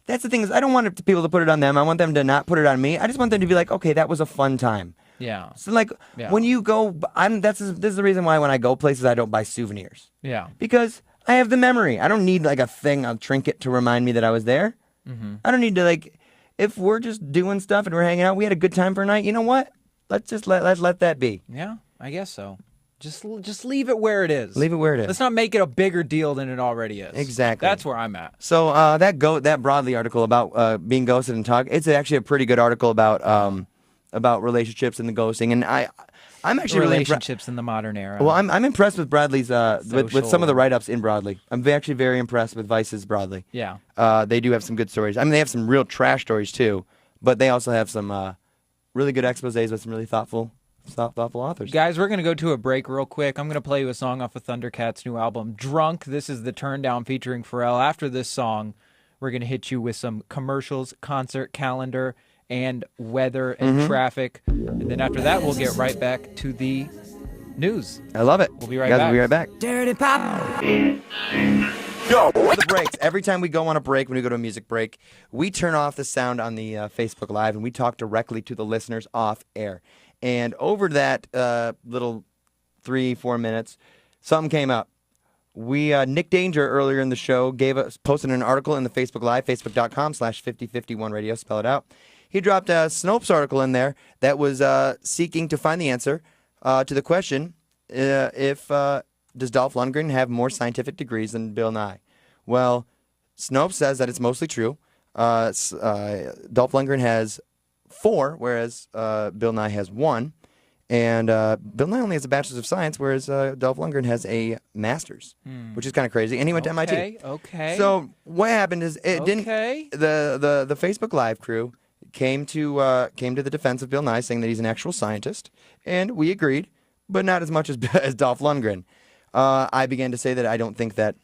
that's the thing is I don't want people to put it on them. I want them to not put it on me. I just want them to be like, okay, that was a fun time. Yeah. So like when you go, this is the reason why when I go places I don't buy souvenirs. Yeah. Because I have the memory. I don't need like a trinket to remind me that I was there. Mm-hmm. I don't need to if we're just doing stuff and we're hanging out, we had a good time for a night. You know what? Let's just let that be. Yeah, I guess so. Just leave it where it is. Leave it where it is. Let's not make it a bigger deal than it already is. Exactly. That's where I'm at. So that Broadly article about being ghosted and talk, it's actually a pretty good article about relationships and the ghosting, and I'm actually relationships in the modern era. Well, I'm impressed with Broadly's with some of the write-ups in Broadly. I'm actually very impressed with Vice's Broadly. Yeah. They do have some good stories. I mean, they have some real trash stories too, but they also have some really good exposés with some really thoughtful authors. Guys, we're going to go to a break real quick. I'm going to play you a song off of Thundercat's new album, Drunk. This is the Turn Down featuring Pharrell. After this song, we're going to hit you with some commercials, concert calendar, and weather and traffic. And then after that, we'll get right back to the news. I love it. We'll be right back. We'll be right back. Dirty Pop. The breaks. Every time we go on a break, when we go to a music break, we turn off the sound on the Facebook Live and we talk directly to the listeners off air. And over that little 3-4 minutes, something came up. Nick Danger earlier in the show posted an article in the Facebook Live, facebook.com/FiftyFiftyOne radio, spell it out. He dropped a Snopes article in there that was seeking to find the answer to the question, does Dolph Lundgren have more scientific degrees than Bill Nye? Well, Snopes says that it's mostly true. Dolph Lundgren has 4, whereas Bill Nye has 1. And Bill Nye only has a Bachelor's of Science, whereas Dolph Lundgren has a Master's, which is kind of crazy. And he went to MIT. Okay. So what happened is the Facebook Live crew came to the defense of Bill Nye, saying that he's an actual scientist, and we agreed, but not as much as Dolph Lundgren. I began to say that I don't think that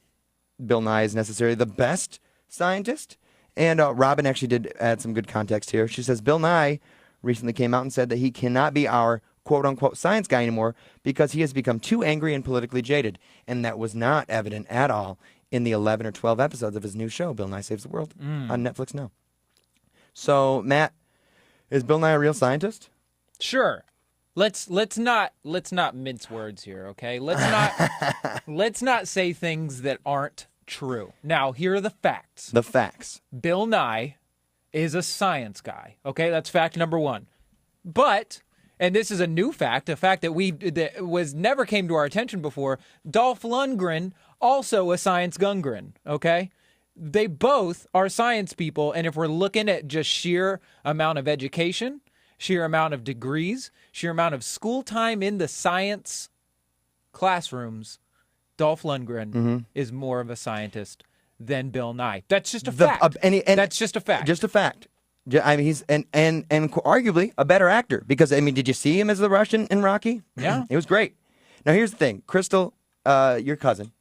Bill Nye is necessarily the best scientist, and Robin actually did add some good context here. She says Bill Nye recently came out and said that he cannot be our quote-unquote science guy anymore because he has become too angry and politically jaded, and that was not evident at all in the 11 or 12 episodes of his new show, Bill Nye Saves the World, on Netflix now. So, Matt, is Bill Nye a real scientist? Sure. Let's not mince words here, okay? Let's not say things that aren't true. Now, here are the facts. The facts. Bill Nye is a science guy, okay? That's fact number 1. But and this is a new fact, a fact that was never came to our attention before. Dolph Lundgren, also a science gungren, okay? They both are science people, and if we're looking at just sheer amount of education, sheer amount of degrees, sheer amount of school time in the science classrooms, Dolph Lundgren is more of a scientist than Bill Nye. That's just a fact. That's just a fact. Just a fact. I mean, he's and arguably a better actor because I mean, did you see him as the Russian in Rocky? Yeah, it was great. Now here's the thing, Crystal, your cousin,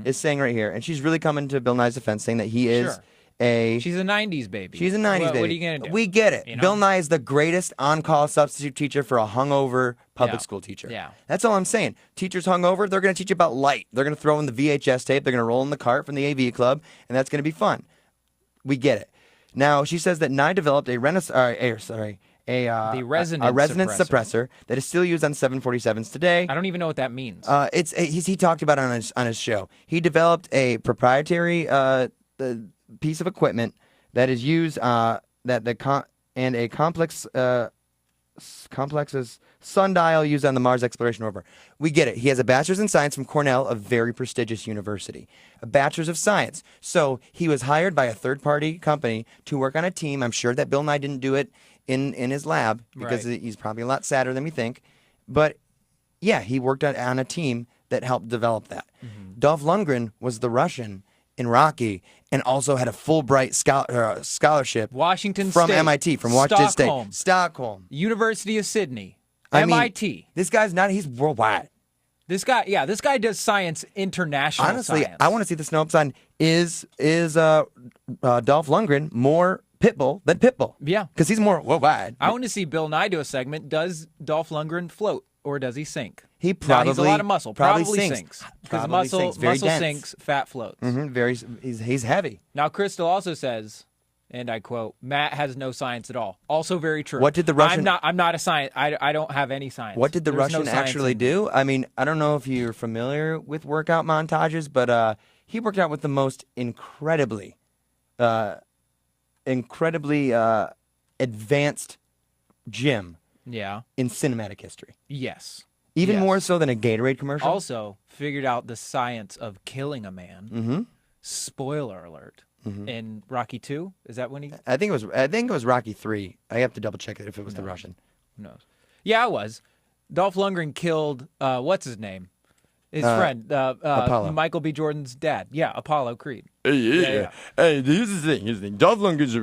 is saying right here, and she's really coming to Bill Nye's defense, saying that he is she's a 90s baby. She's a 90s baby. What are you going to do? We get it. You know? Bill Nye is the greatest on-call substitute teacher for a hungover public school teacher. Yeah. That's all I'm saying. Teachers hungover, they're going to teach you about light. They're going to throw in the VHS tape. They're going to roll in the cart from the AV club, and that's going to be fun. We get it. Now, she says that Nye developed a resonance suppressor that is still used on 747s today. I don't even know what that means. He talked about it on his show. He developed a proprietary piece of equipment that is used and a complex's sundial used on the Mars exploration rover. We get it. He has a bachelor's in science from Cornell, a very prestigious university. A bachelor's of science. So he was hired by a third-party company to work on a team. I'm sure that Bill Nye didn't do it in his lab because he's probably a lot sadder than we think. But yeah, he worked on a team that helped develop that. Dolph Lundgren was the Russian in Rocky and also had a Fulbright scholarship Washington from State, MIT, from Washington Stockholm, State, Stockholm, University of Sydney, I MIT. Mean, this guy's he's worldwide. This guy does science international. Honestly, science. I want to see the snow sign. Is Dolph Lundgren more Pitbull than Pitbull? Yeah, because he's more worldwide. I want to see Bill Nye do a segment. Does Dolph Lundgren float or does he sink? He probably he's a lot of muscle. Probably sinks because muscle dense. sinks, fat floats. He's heavy. Now Crystal also says, and I quote, Matt has no science at all. Also very true. What did the Russian? I'm not a science. I don't have any science. What did the Russian actually do? I mean, I don't know if you're familiar with workout montages, but he worked out with the most incredibly advanced gym. Yeah. In cinematic history. Yes. Even more so than a Gatorade commercial. Also figured out the science of killing a man. Spoiler alert. In Rocky 2, is that when he? I think it was Rocky 3. I have to double check it if it was the Russian. Who knows? Yeah, it was. Dolph Lundgren killed what's his name? His friend, Apollo. Michael B. Jordan's dad. Yeah, Apollo Creed. Yeah. Hey, here's the thing. Dolph Lundgren's a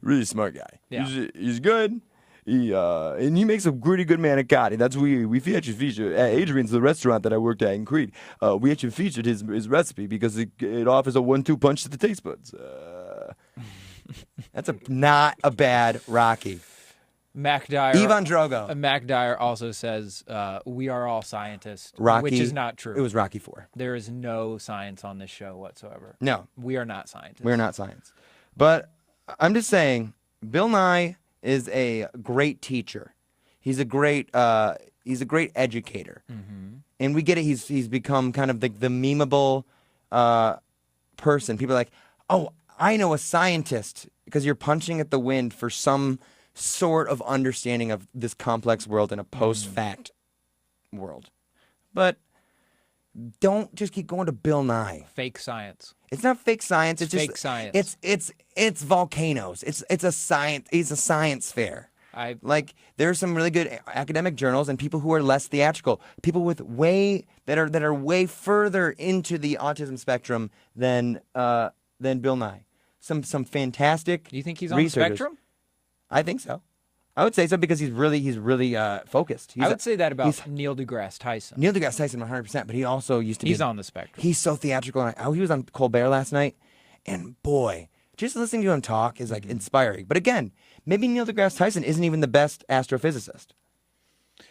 really smart guy. Yeah. He's good. And he makes a pretty good manicotti. That's we actually featured at Adrian's, the restaurant that I worked at in Crete. We actually featured his recipe because it offers a 1-2 punch to the taste buds. That's not a bad Rocky. Mac Dyer. Ivan Drogo. Mac Dyer also says we are all scientists, Rocky, which is not true. It was Rocky 4. There is no science on this show whatsoever. No, we are not scientists. We're not science. But I'm just saying, Bill Nye is a great teacher. He's a great educator, and we get it. He's become kind of the memeable person. People are like, oh, I know a scientist, because you're punching at the wind for some sort of understanding of this complex world in a post-fact world. But don't just keep going to Bill Nye. Fake science. It's not fake science. It's fake just science. It's volcanoes. It's a science. It's a science fair. There are some really good academic journals and people who are less theatrical. People with that are way further into the autism spectrum than Bill Nye. Some fantastic. Do you think he's on researchers. the spectrum? I think so. I would say so because he's really focused. I would say that about Neil deGrasse Tyson. Neil deGrasse Tyson, 100%. But he also used to be. He's on the spectrum. He's so theatrical. He was on Colbert last night, and boy, just listening to him talk is like inspiring. But again, maybe Neil deGrasse Tyson isn't even the best astrophysicist.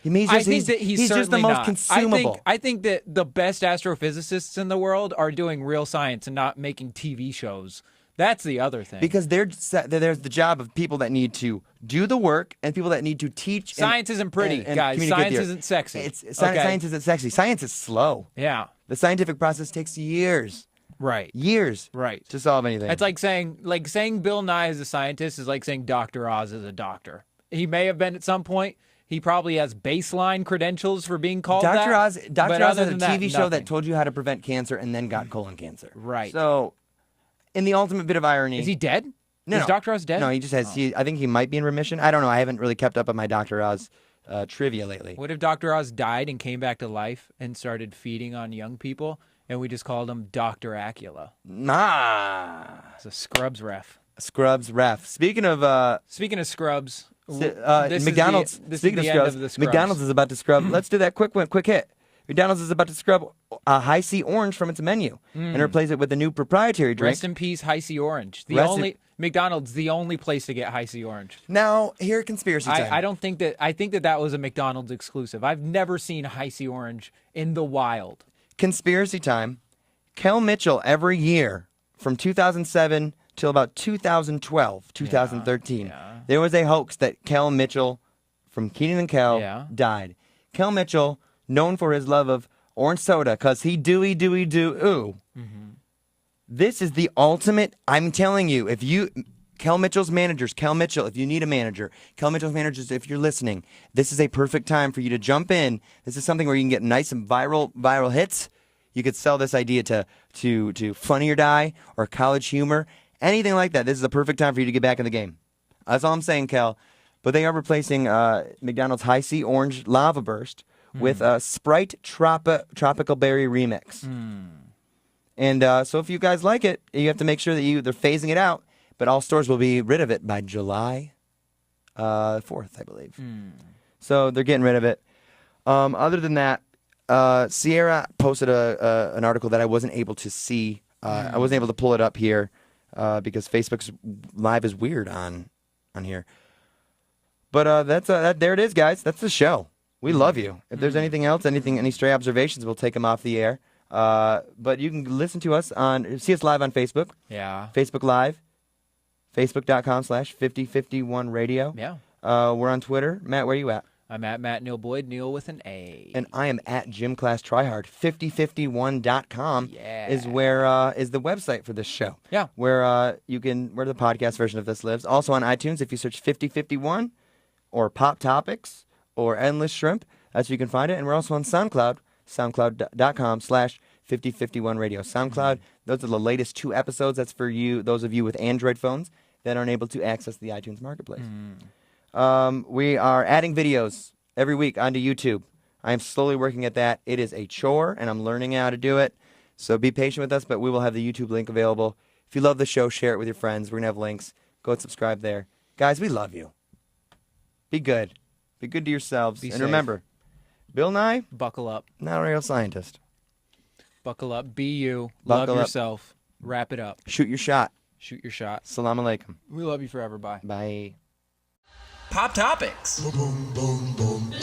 He's just the most consumable. I think that the best astrophysicists in the world are doing real science and not making TV shows. That's the other thing. Because there's the job of people that need to do the work and people that need to teach. Science isn't pretty, guys. Science isn't sexy. Science isn't sexy. Science is slow. Yeah. The scientific process takes years. Right. Years. Right. To solve anything. It's like saying Bill Nye is a scientist is like saying Dr. Oz is a doctor. He may have been at some point. He probably has baseline credentials for being called Dr. that. Oz, Dr. but Oz other has a than TV show that nothing. told you how to prevent cancer and then got colon cancer. Right. So, in the ultimate bit of irony, Is he dead? No, Is no. Dr. Oz dead? No, he just has. I think he might be in remission. I don't know. I haven't really kept up on my Dr. Oz trivia lately. What if Dr. Oz died and came back to life and started feeding on young people, and we just called him Dr. Acula? Nah. It's a Scrubs ref. Scrubs ref. Speaking of Scrubs, McDonald's. This Speaking is of the end scrubs, of the Scrubs. McDonald's is about to scrub. Let's do that quick hit. McDonald's is about to scrub High C Orange from its menu and replace it with a new proprietary drink. Rest in peace, High C Orange. McDonald's, the only place to get High C Orange. Now, here conspiracy time. I think that was a McDonald's exclusive. I've never seen High C Orange in the wild. Conspiracy time. Kel Mitchell every year from 2007 till about 2012, 2013. There was a hoax that Kel Mitchell from Keenan and Kel died. Kel Mitchell, known for his love of orange soda, because he do. This is the ultimate, I'm telling you, Kel Mitchell's managers, Kel Mitchell, if you need a manager, Kel Mitchell's managers, if you're listening, this is a perfect time for you to jump in. This is something where you can get nice and viral hits. You could sell this idea to Funny or Die or College Humor, anything like that. This is the perfect time for you to get back in the game. That's all I'm saying, Kel. But they are replacing McDonald's High C Orange Lava Burst with a Sprite Tropical Berry Remix. And so if you guys like it, you have to make sure that they're phasing it out. But all stores will be rid of it by July 4th, I believe. So they're getting rid of it. Other than that, Sierra posted an article that I wasn't able to see. I wasn't able to pull it up here because Facebook's Live is weird on here. But there it is, guys. That's the show. We love you. If there's anything else, any stray observations, we'll take them off the air. But you can listen to us see us live on Facebook. Yeah. Facebook Live. Facebook.com/FiftyFiftyOne Radio. Yeah. We're on Twitter. Matt, where are you at? I'm at Matt Neil Boyd, Neil with an A. And I am at Gym Class Tryhard. 5051.com is where is the website for this show. Yeah. Where where the podcast version of this lives. Also on iTunes, if you search 5051 or Pop Topics or Endless Shrimp, that's where you can find it. And we're also on SoundCloud, soundcloud.com/5051 Radio. SoundCloud, those are the latest 2 episodes. That's for you, those of you with Android phones that aren't able to access the iTunes Marketplace. We are adding videos every week onto YouTube. I am slowly working at that. It is a chore, and I'm learning how to do it. So be patient with us, but we will have the YouTube link available. If you love the show, share it with your friends. We're going to have links. Go and subscribe there. Guys, we love you. Be good. Be good to yourselves. Be and safe. Remember, Bill Nye, Buckle up. not a real scientist. Buckle up. Be you. Buckle Love up. yourself. Wrap it up. Shoot your shot. Shoot your shot. Salam alaikum. We love you forever. Bye. Bye. Pop topics. Boom, boom, boom.